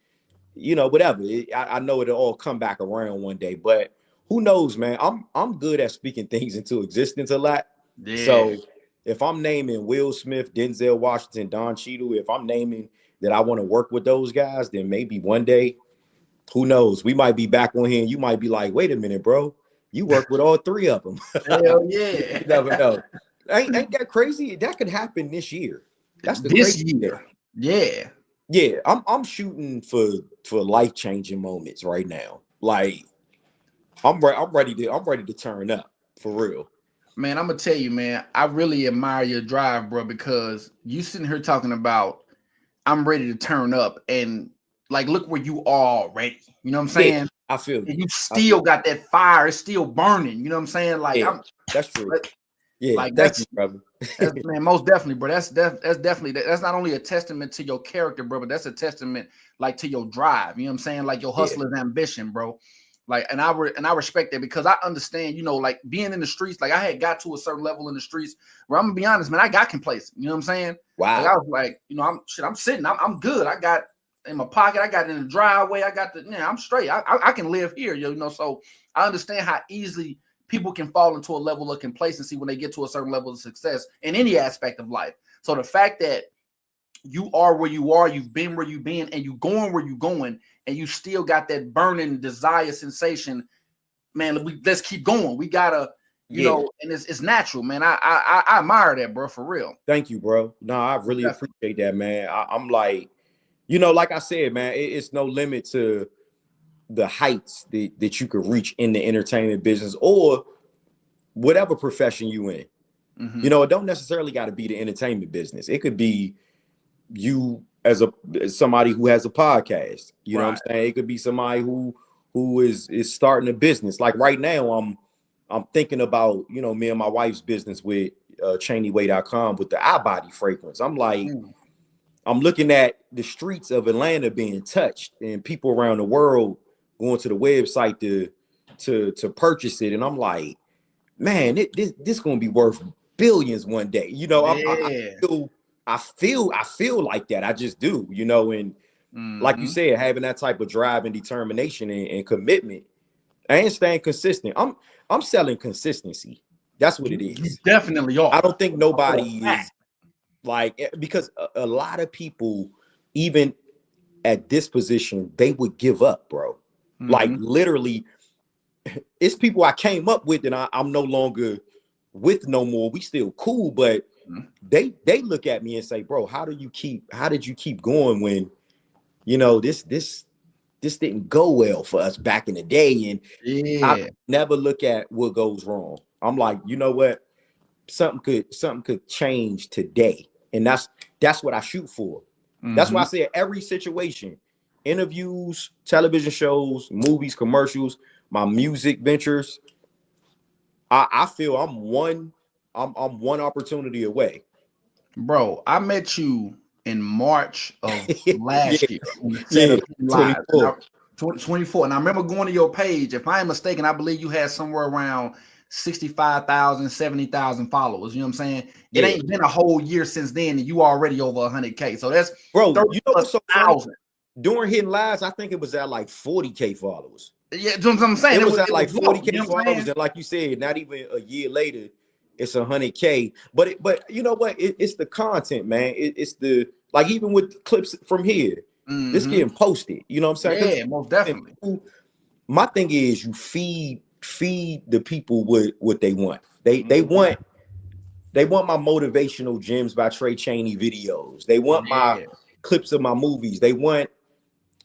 you know, whatever. I know it'll all come back around one day, but who knows, man? I'm good at speaking things into existence a lot. Yeah. So if I'm naming Will Smith, Denzel Washington, Don Cheadle, if I'm naming that I want to work with those guys, then maybe one day, who knows? We might be back on here and you might be like, wait a minute, bro. You work with all three of them. Hell yeah. You never know. Ain't that crazy? That could happen this year. That's the this crazy year. thing. Yeah. Yeah, I'm shooting for life-changing moments right now. Like I'm ready to turn up for real. Man, I'm gonna tell you, man, I really admire your drive, bro, because you sitting here talking about I'm ready to turn up, and like look where you are already. You know what I'm saying? Yeah, I feel and you still got that fire, it's still burning. You know what I'm saying? Like that's true. Yeah, like thank you, brother. Man, most definitely, bro. That's definitely that's not only a testament to your character, bro, but that's a testament like to your drive. You know what I'm saying? Like your hustler's ambition, bro. Like, and I respect that because I understand, you know, like being in the streets, like I had got to a certain level in the streets where I'm gonna be honest, man, I got complacent. You know what I'm saying? Wow. Like I was like, you know, I'm sitting, I'm good. I got in my pocket, I got it in the driveway, I got I'm straight. I can live here, you know. So I understand how easily people can fall into a level of complacency when they get to a certain level of success in any aspect of life. So the fact that you are where you are, you've been where you've been, and you going where you going, and you still got that burning desire sensation, man. Let's keep going. We gotta, you know, and it's natural, man. I admire that, bro, for real. Thank you, bro. No, I really appreciate that, man. I'm like, you know, like I said, man, it's no limit to the heights that you could reach in the entertainment business or whatever profession you in. You know, it don't necessarily got to be the entertainment business. It could be you as somebody who has a podcast. You know what I'm saying? It could be somebody who is starting a business. Like right now, I'm thinking about, you know, me and my wife's business with ChaneyWay.com with the iBody fragrance. I'm like, I'm looking at the streets of Atlanta being touched and people around the world going to the website to purchase it. And I'm like, man, this gonna be worth billions one day. You know, I feel like that. I just do, you know, and like you said, having that type of drive and determination and commitment, I ain't staying consistent. I'm selling consistency. That's what it is. You definitely are. I don't think nobody is like, because a lot of people, even at this position, they would give up, bro. Like literally, it's people I came up with and I'm no longer with no more. We still cool, but they look at me and say, bro, how did you keep going when, you know, this didn't go well for us back in the day? And I never look at what goes wrong. I'm like, you know what? Something could change today. And that's what I shoot for. That's why I say every situation, interviews, television shows, movies, commercials, my music ventures, I feel I'm one opportunity away. Bro, I met you in March of last year. 24. And I remember going to your page. If I am mistaken, I believe you had somewhere around 65,000, 70,000 followers. You know what I'm saying? It ain't been a whole year since then, and you already over 100K. So that's, bro, you know what's so funny? During Hidden Lives, I think it was at like 40K followers. Yeah, that's what I'm saying. It was at like 40K followers, and like you said, not even a year later, it's 100K. But you know what? It's the content, man. It's the, like, even with clips from here, this getting posted. You know what I'm saying? Yeah, most definitely. My thing is, you feed the people what they want. They want my motivational gems by Tray Chaney videos. They want my clips of my movies. They want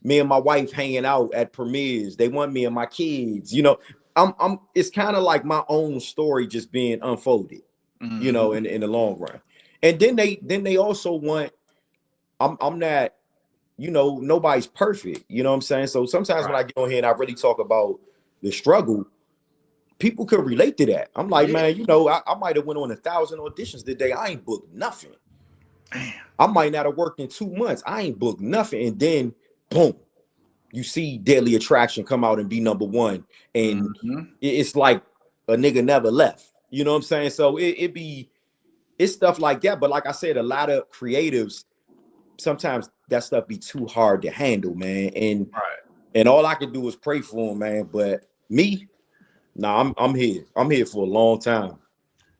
me and my wife hanging out at premieres. They want me and my kids. You know, I'm. It's kind of like my own story just being unfolded. You know, in the long run. And then they also want. I'm not. You know, nobody's perfect. You know what I'm saying? So sometimes when I get on here and I really talk about the struggle, people could relate to that. I'm like, man, you know, I might have went on 1,000 auditions today. I ain't booked nothing. Damn. I might not have worked in 2 months. I ain't booked nothing. And then, boom, you see Deadly Attraction come out and be #1. And it's like a nigga never left. You know what I'm saying? So it's stuff like that. But like I said, a lot of creatives, sometimes that stuff be too hard to handle, man. And all I can do is pray for them, man. But me, nah, I'm here. I'm here for a long time.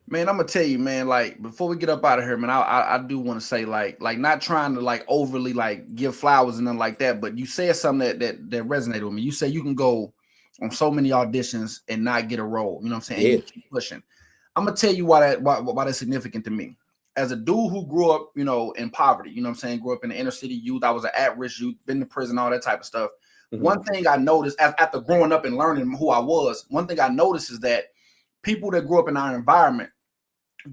Man, I'm gonna tell you, man, like before we get up out of here, man, I do want to say like not trying to like overly like give flowers and nothing like that, but you said something that resonated with me. You said you can go on so many auditions and not get a role, you know what I'm saying? Yeah. And you keep pushing. I'm gonna tell you why that's significant to me. As a dude who grew up, you know, in poverty, you know what I'm saying, grew up in the inner city youth, I was an at-risk youth, been to prison, all that type of stuff. One thing I noticed after growing up and learning who I was, one thing I noticed is that people that grew up in our environment,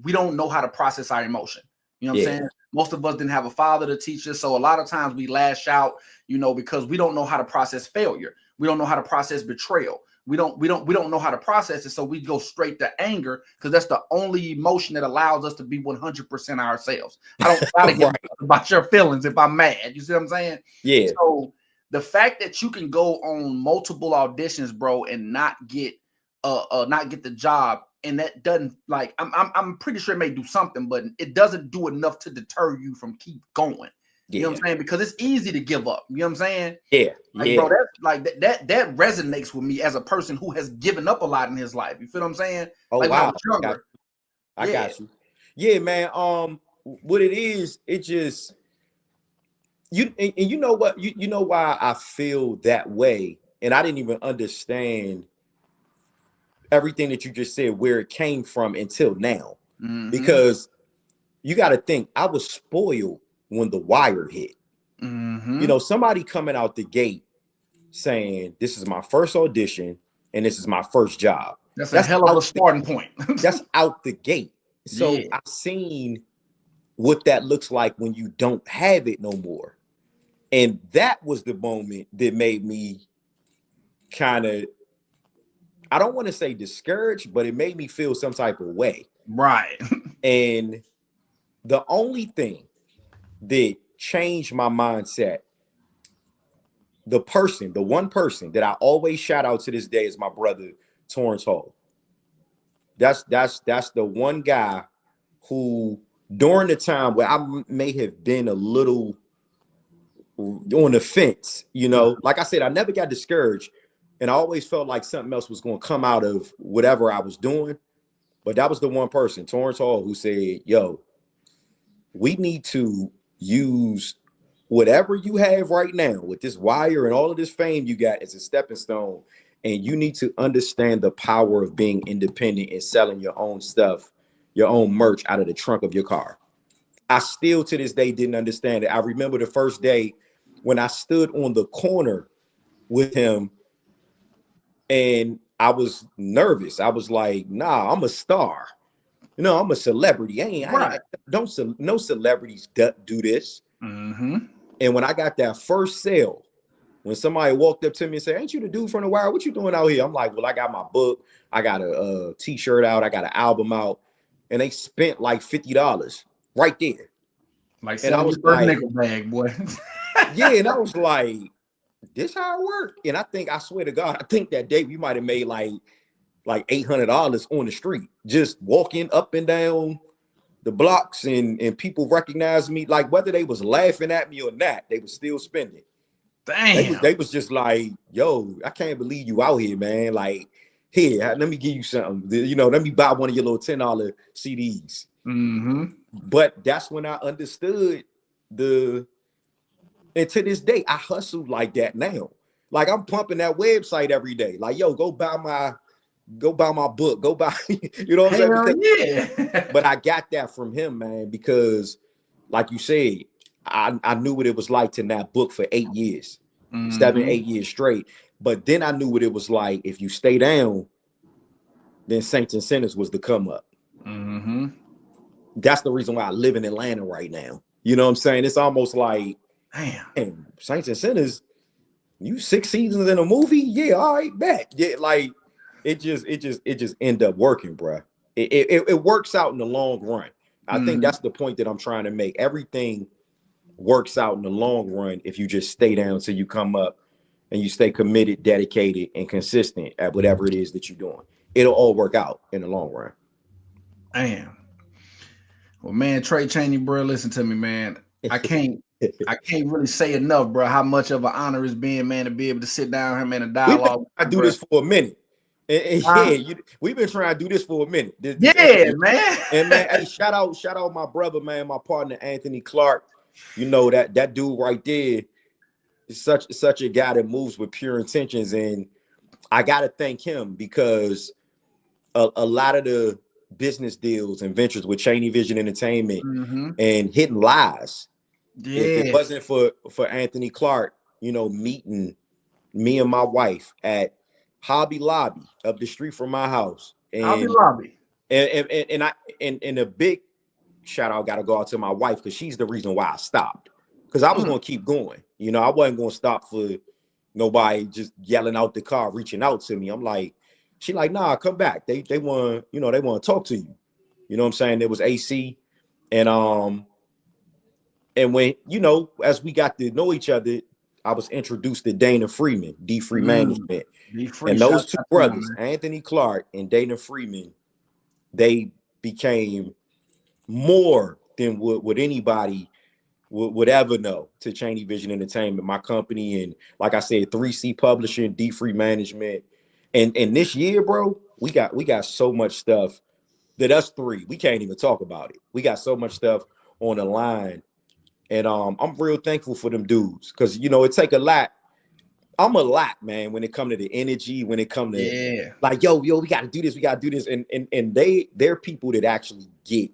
we don't know how to process our emotion. You know what I'm saying? Most of us didn't have a father to teach us. So a lot of times we lash out, you know, because we don't know how to process failure. We don't know how to process betrayal. We don't know how to process it. So we go straight to anger because that's the only emotion that allows us to be 100% ourselves. I don't gotta get about your feelings if I'm mad. You see what I'm saying? Yeah. So the fact that you can go on multiple auditions, bro, and not get the job, and that doesn't, like, I'm pretty sure it may do something, but it doesn't do enough to deter you from keep going. You know what I'm saying? Because it's easy to give up. You know what I'm saying? Yeah. Like, bro, that's like that resonates with me as a person who has given up a lot in his life. You feel what I'm saying? Oh, like, wow. I got you. Yeah, man. What it is, it just you know what? You know why I feel that way, and I didn't even understand everything that you just said, where it came from until now. Because you got to think, I was spoiled when The Wire hit. You know, somebody coming out the gate saying, this is my first audition and this is my first job. That's a hell of a starting point. That's out the gate. So I've seen what that looks like when you don't have it no more. And that was the moment that made me kind of, I don't want to say discouraged, but it made me feel some type of way. Right. And the only thing that changed my mindset, the one person that I always shout out to this day is my brother, Torrance Hall. That's the one guy who, during the time where I may have been a little on the fence, you know, like I said, I never got discouraged, and I always felt like something else was going to come out of whatever I was doing. But that was the one person, Torrance Hall, who said, yo, we need to use whatever you have right now with this Wire and all of this fame you got as a stepping stone. And you need to understand the power of being independent and selling your own stuff, your own merch out of the trunk of your car. I still to this day didn't understand it. I remember the first day when I stood on the corner with him and I was nervous. I was like, nah, I'm a star. You know, I'm a celebrity. No celebrities do this. And when I got that first sale, when somebody walked up to me and said, ain't you the dude from The Wire? What you doing out here? I'm like, well, I got my book. I got a t-shirt out. I got an album out. And they spent like $50 right there. Like, and I was like, nickel bag, boy. Yeah, and I was like, this how it work? And I swear to God, I think that day we might have made like $800 on the street, just walking up and down the blocks, and people recognized me, like whether they was laughing at me or not, they was still spending. Damn. They was just like, yo, I can't believe you out here, man. Like, here, let me give you something. You know, let me buy one of your little $10 CDs. But that's when I understood and to this day, I hustle like that now. Like, I'm pumping that website every day. Like, yo, go buy my book. Go buy, you know what I'm saying? Yeah. But I got that from him, man, because like you said, I knew what it was like to not book for 8 years. 7, 8 years straight. But then I knew what it was like. If you stay down, then Saints and Sinners was the come up. That's the reason why I live in Atlanta right now. You know what I'm saying? It's almost like, damn, Saints and Sinners, you 6 seasons in a movie? Yeah, all right, bet. Yeah, like it just end up working, bro. It works out in the long run. I think that's the point that I'm trying to make. Everything works out in the long run if you just stay down till you come up and you stay committed, dedicated, and consistent at whatever it is that you're doing. It'll all work out in the long run. Damn. Well, man, Tray Chaney, bro, listen to me, man. I can't really say enough, bro, how much of an honor it's been, man, to be able to sit down here, man, and dialogue. I do this for a minute. And we've been trying to do this for a minute. Man. And man, hey, shout out my brother, man, my partner Anthony Clark. You know that dude right there is such a guy that moves with pure intentions, and I gotta thank him because a lot of the business deals and ventures with Chaney Vision Entertainment and Hidden Lies. Yeah. If it wasn't for Anthony Clark, you know, meeting me and my wife at Hobby Lobby up the street from my house. And, Hobby Lobby. And a big shout out gotta go out to my wife because she's the reason why I stopped. Because I was gonna keep going. You know, I wasn't gonna stop for nobody just yelling out the car, reaching out to me. I'm like, she like, nah, come back. They want, you know, they want to talk to you. You know what I'm saying? There was AC. And when, you know, as we got to know each other, I was introduced to Dana Freeman, D Free Management. And those two brothers, Anthony Clark and Dana Freeman, they became more than what anybody would ever know to Chaney Vision Entertainment, my company. And like I said, 3C Publishing, D Free Management. And this year, bro, we got so much stuff that us three, we can't even talk about it. We got so much stuff on the line. And I'm real thankful for them dudes because, you know, it take a lot. I'm a lot, man, when it come to the energy, when it come to like, yo, we got to do this. We got to do this. And they're people that actually get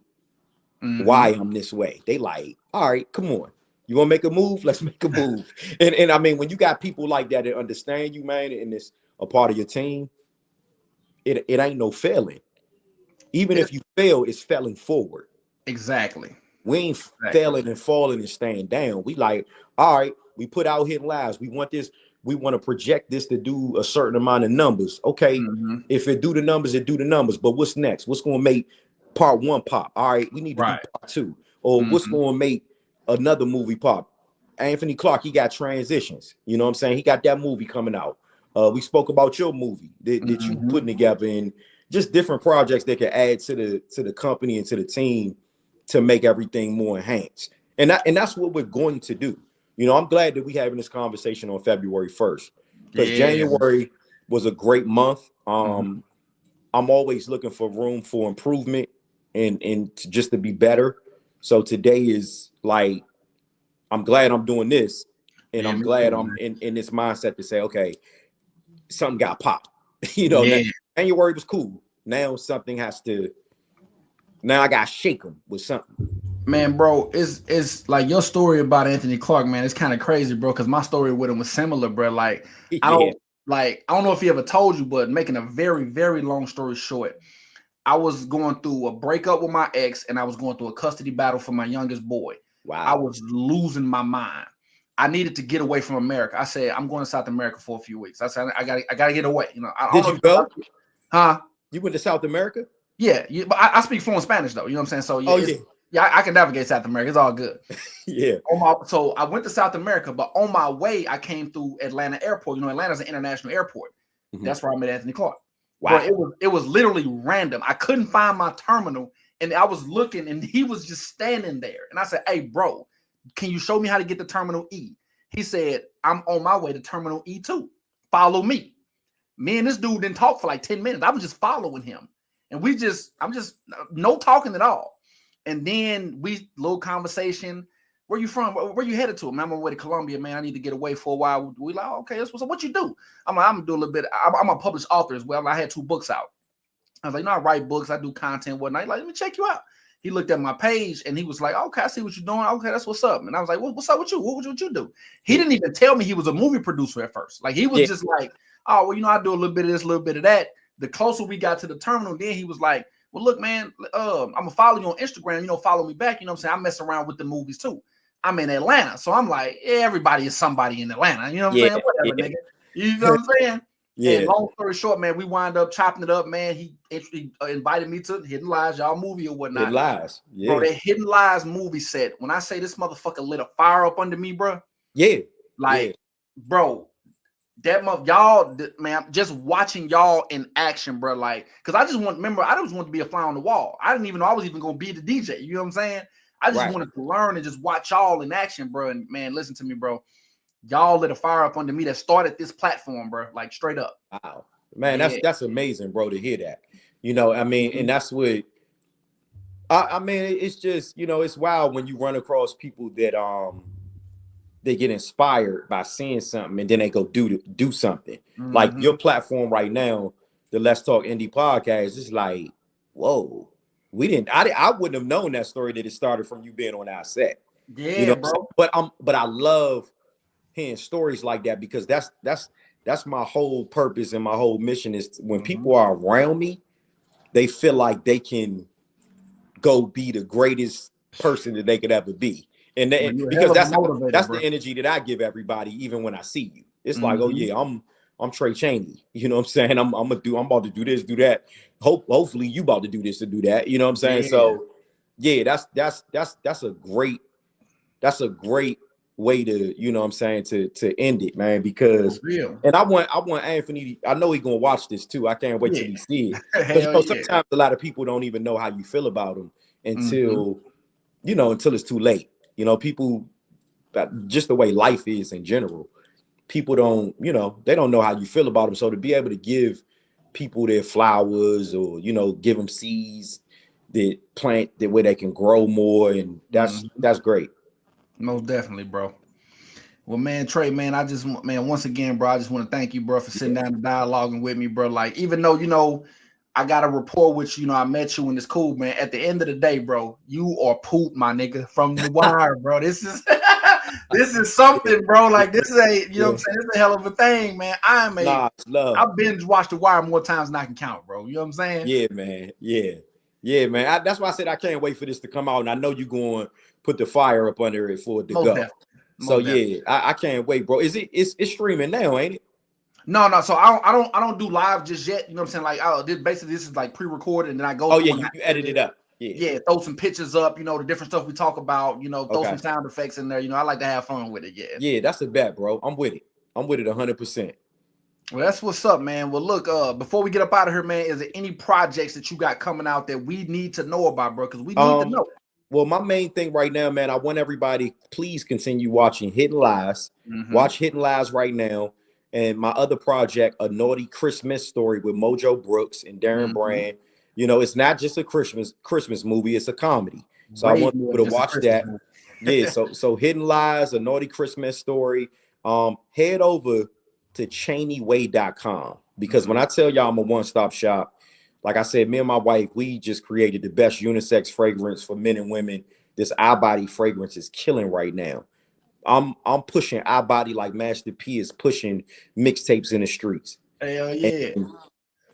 why I'm this way. They like, all right, come on. You want to make a move? Let's make a move. And I mean, when you got people like that that understand you, man, and it's a part of your team, it ain't no failing. Even if you fail, it's failing forward. Exactly. We ain't failing and falling and staying down. We like, all right, we put out Hidden Lives. We want this. We want to project this to do a certain amount of numbers. Okay, if it do the numbers, it do the numbers. But what's next? What's going to make part 1 pop? All right, we need to do part 2. Or what's going to make another movie pop? Anthony Clark, he got Transitions. You know what I'm saying? He got that movie coming out. We spoke about your movie that you putting together, and just different projects that can add to the company and to the team to make everything more enhanced. And that's what we're going to do. You know, I'm glad that we're having this conversation on February 1st because January was a great month. I'm always looking for room for improvement and just to be better. So today is like, I'm glad I'm doing this, and I'm glad I'm in this mindset to say, okay, something got popped. You know, January was cool. Now something has to. Now I got to shake them with something. Man, bro, it's like your story about Anthony Clark, man. It's kind of crazy, bro, because my story with him was similar, bro. Like, I don't know if he ever told you, but making a very, very long story short, I was going through a breakup with my ex, and I was going through a custody battle for my youngest boy. Wow. I was losing my mind. I needed to get away from America. I said, I'm going to South America for a few weeks. I said, I gotta get away. You know, did you go? Huh? You went to South America? Yeah, but I speak fluent Spanish though. You know what I'm saying? So I can navigate South America. It's all good. So I went to South America, but on my way, I came through Atlanta Airport. You know, Atlanta's an international airport. That's where I met Anthony Clark. Wow. Bro, it was literally random. I couldn't find my terminal, and I was looking, and he was just standing there. And I said, "Hey, bro, can you show me how to get to Terminal E?" He said, "I'm on my way to Terminal E2. Follow me." Me and this dude didn't talk for like 10 minutes. I was just following him. And I'm just no talking at all. And then little conversation. Where you from? Where you headed to? Man, I'm on my way to Colombia, man. I need to get away for a while. We like, okay, that's what you do. I'm doing a little bit. I'm a published author as well. I had 2 books out. I was like, no, I write books. I do content, whatnot. Like, let me check you out. he looked at my page and he was like, okay, I see what you're doing. Okay, that's what's up. And I was like, what's up with you? What you do? He didn't even tell me he was a movie producer at first. Like, he was just like, oh, well, I do a little bit of this, a little bit of that. The closer we got to the terminal, then he was like, well, look, man, I'm gonna follow you on Instagram, follow me back. You know what I'm saying? I mess around with the movies too. I'm in Atlanta. So I'm like, everybody is somebody in Atlanta. You know what I'm saying? Whatever, nigga. You know what I'm saying? Yeah. And long story short, man, we wind up chopping it up, man. He invited me to Hidden Lies, y'all movie or whatnot. Hidden Lies. Yeah. Bro, that Hidden Lies movie set, when I say this motherfucker lit a fire up under me, bro. Yeah. Like, bro, that y'all, man, just watching y'all in action, bro. Like, because I just want to be a fly on the wall. I didn't even know I was even going to be the DJ. You know what I'm saying? I just wanted to learn and just watch y'all in action, bro. And man, listen to me, bro. Y'all lit a fire up under me that started this platform, bro. Like, straight up. Wow, man, that's amazing, bro, to hear that. I mean, and that's what I mean. It's just, it's wild when you run across people that they get inspired by seeing something and then they go do something. Like your platform right now, the Let's Talk Indie podcast, is like, whoa. I wouldn't have known that story that it started from you being on our set. Yeah, bro. But I love hearing stories like that, because that's my whole purpose and my whole mission is when people are around me, they feel like they can go be the greatest person that they could ever be. And because that's the energy that I give everybody, even when I see you. It's like, oh yeah, I'm Tray Chaney. You know what I'm saying? I'm about to do this, do that. Hopefully you about to do this to do that. You know what I'm saying? Yeah. So yeah, that's a great way to, you know what I'm saying, to end it, man. Because and I want Anthony, I know he's gonna watch this too. I can't wait till he see it. Because sometimes a lot of people don't even know how you feel about them until until it's too late. People, just the way life is in general, people don't, they don't know how you feel about them. So to be able to give people their flowers, or give them seeds that plant that where they can grow more, and that's great. Most definitely, bro. Well, man, Tray, man, once again, bro, I just want to thank you, bro, for sitting down and dialoguing with me, bro. Like, even though, I got a rapport with you, I met you and it's cool, man. At the end of the day, bro, you are poop, my nigga, from The Wire, bro. This is something, bro. Like, this is what I'm saying? This is a hell of a thing, man. I binge watched The Wire more times than I can count, bro. You know what I'm saying? Yeah, man. Yeah, man. That's why I said I can't wait for this to come out, and I know you're going to put the fire up under it for it to go. So yeah, I can't wait, bro. It's streaming now, ain't it? No. So I don't do live just yet. You know what I'm saying? Like, this is like pre-recorded, and then I go. Oh yeah, you edit it up. Yeah, throw some pictures up. The different stuff we talk about. Throw some sound effects in there. I like to have fun with it. Yeah, that's a bet, bro. I'm with it 100%. Well, that's what's up, man. Well, look, before we get up out of here, man, is there any projects that you got coming out that we need to know about, bro? Because we need to know. Well, my main thing right now, man, I want everybody, please continue watching Hidden Lies. Watch Hidden Lies right now. And my other project, A Naughty Christmas Story with Mojo Brooks and Darren Brand. It's not just a Christmas movie, it's a comedy. So I want people to watch that. Yeah, so Hidden Lies, A Naughty Christmas Story. Head over to ChaneyWay.com, because when I tell y'all I'm a one-stop shop, like I said, me and my wife, we just created the best unisex fragrance for men and women. This iBody fragrance is killing right now. I'm pushing iBody like Master P is pushing mixtapes in the streets. Hell yeah. And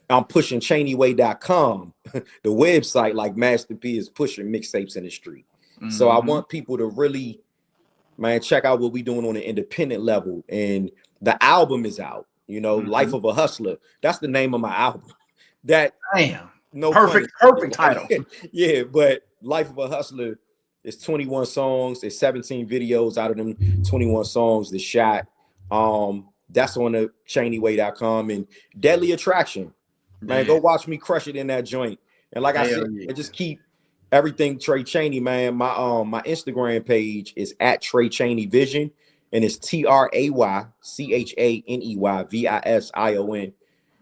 I'm pushing ChaneyWay.com, the website, like Master P is pushing mixtapes in the street. So I want people to really, man, check out what we're doing on an independent level. And the album is out, Life of a Hustler. That's the name of my album. Perfect title. Yeah, but Life of a Hustler is 21 songs. There's 17 videos out of them 21 songs that shot. That's on the ChaneyWay.com. And Deadly Attraction. Man, go watch me crush it in that joint. And like I said, I just keep everything Tray Chaney, man. My Instagram page is at Tray Chaney Vision, and it's TrayChaneyVision.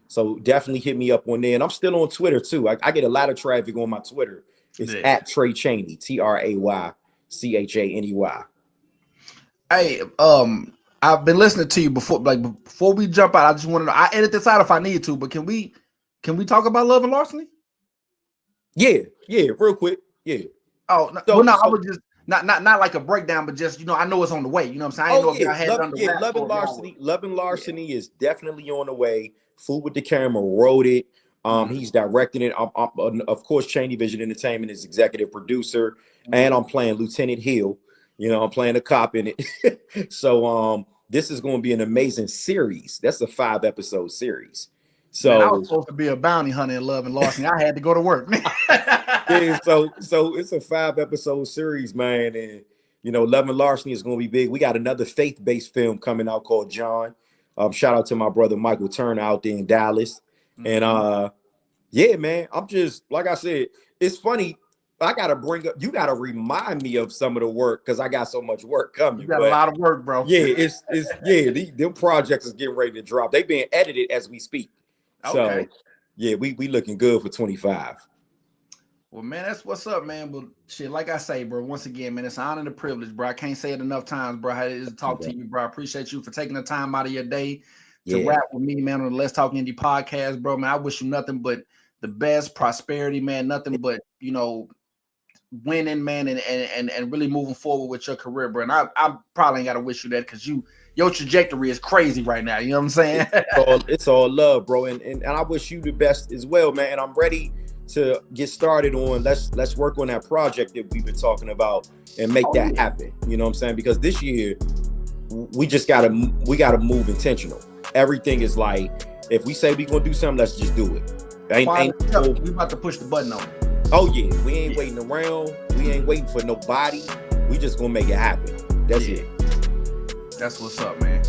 So definitely hit me up on there. And I'm still on Twitter too. I get a lot of traffic on my Twitter. It's at Tray Chaney, TrayChaney. Hey, I've been listening to you before. Like, before we jump out, I just want to know. I edit this out if I need to, but can we talk about Love and Larceny? Yeah, real quick. Yeah. Oh no, So- well, no, I so- was just not like a breakdown, but just I know it's on the way. You know what I'm saying? I didn't know if y'all had it under wraps Love or and if y'all Larceny. Love and Larceny is definitely on the way. Food with the Camera wrote it. He's directing it. Of course, Chaney Vision Entertainment is executive producer, and I'm playing Lieutenant Hill. I'm playing a cop in it. So this is going to be an amazing series. That's a 5-episode series. So Man, I was supposed to be a bounty hunter in Love and Larceny. I had to go to work. yeah, so it's a 5-episode series, man, and Love and Larceny is going to be big. We got another faith-based film coming out called John. Shout out to my brother Michael Turner out there in Dallas, and yeah, man, I'm just like I said, it's funny. I gotta you gotta remind me of some of the work because I got so much work coming. You got a lot of work, bro. Yeah, them projects is getting ready to drop. They being edited as we speak. Okay. So yeah, we looking good for 25. Well, man, that's what's up, man. But shit, like I say, bro, once again, man, it's an honor and a privilege, bro. I can't say it enough times, bro. How it is to talk to you, bro. I appreciate you for taking the time out of your day to rap with me, man, on the Let's Talk Indie podcast, bro. Man, I wish you nothing but the best prosperity, man. Nothing but winning, man, and really moving forward with your career, bro. And I probably ain't gotta wish you that because your trajectory is crazy right now. You know what I'm saying? It's all love, bro. And I wish you the best as well, man. And I'm ready to get started on let's work on that project that we've been talking about and make that happen. You know what I'm saying? Because this year we gotta move intentional. Everything is like, if we say we gonna do something, let's just do it. We about to push the button on it. Oh yeah, we ain't waiting around. We ain't waiting for nobody. We just gonna make it happen. That's it. That's what's up, man.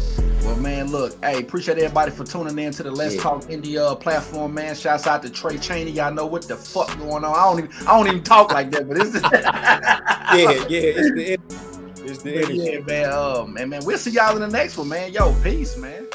Well, man, look, hey, appreciate everybody for tuning in to the Let's Talk Indie platform, man. Shouts out to Tray Chaney. Y'all know what the fuck going on. I don't even talk like that, but it's it's the energy. Yeah, man. Man, we'll see y'all in the next one, man. Yo, peace, man.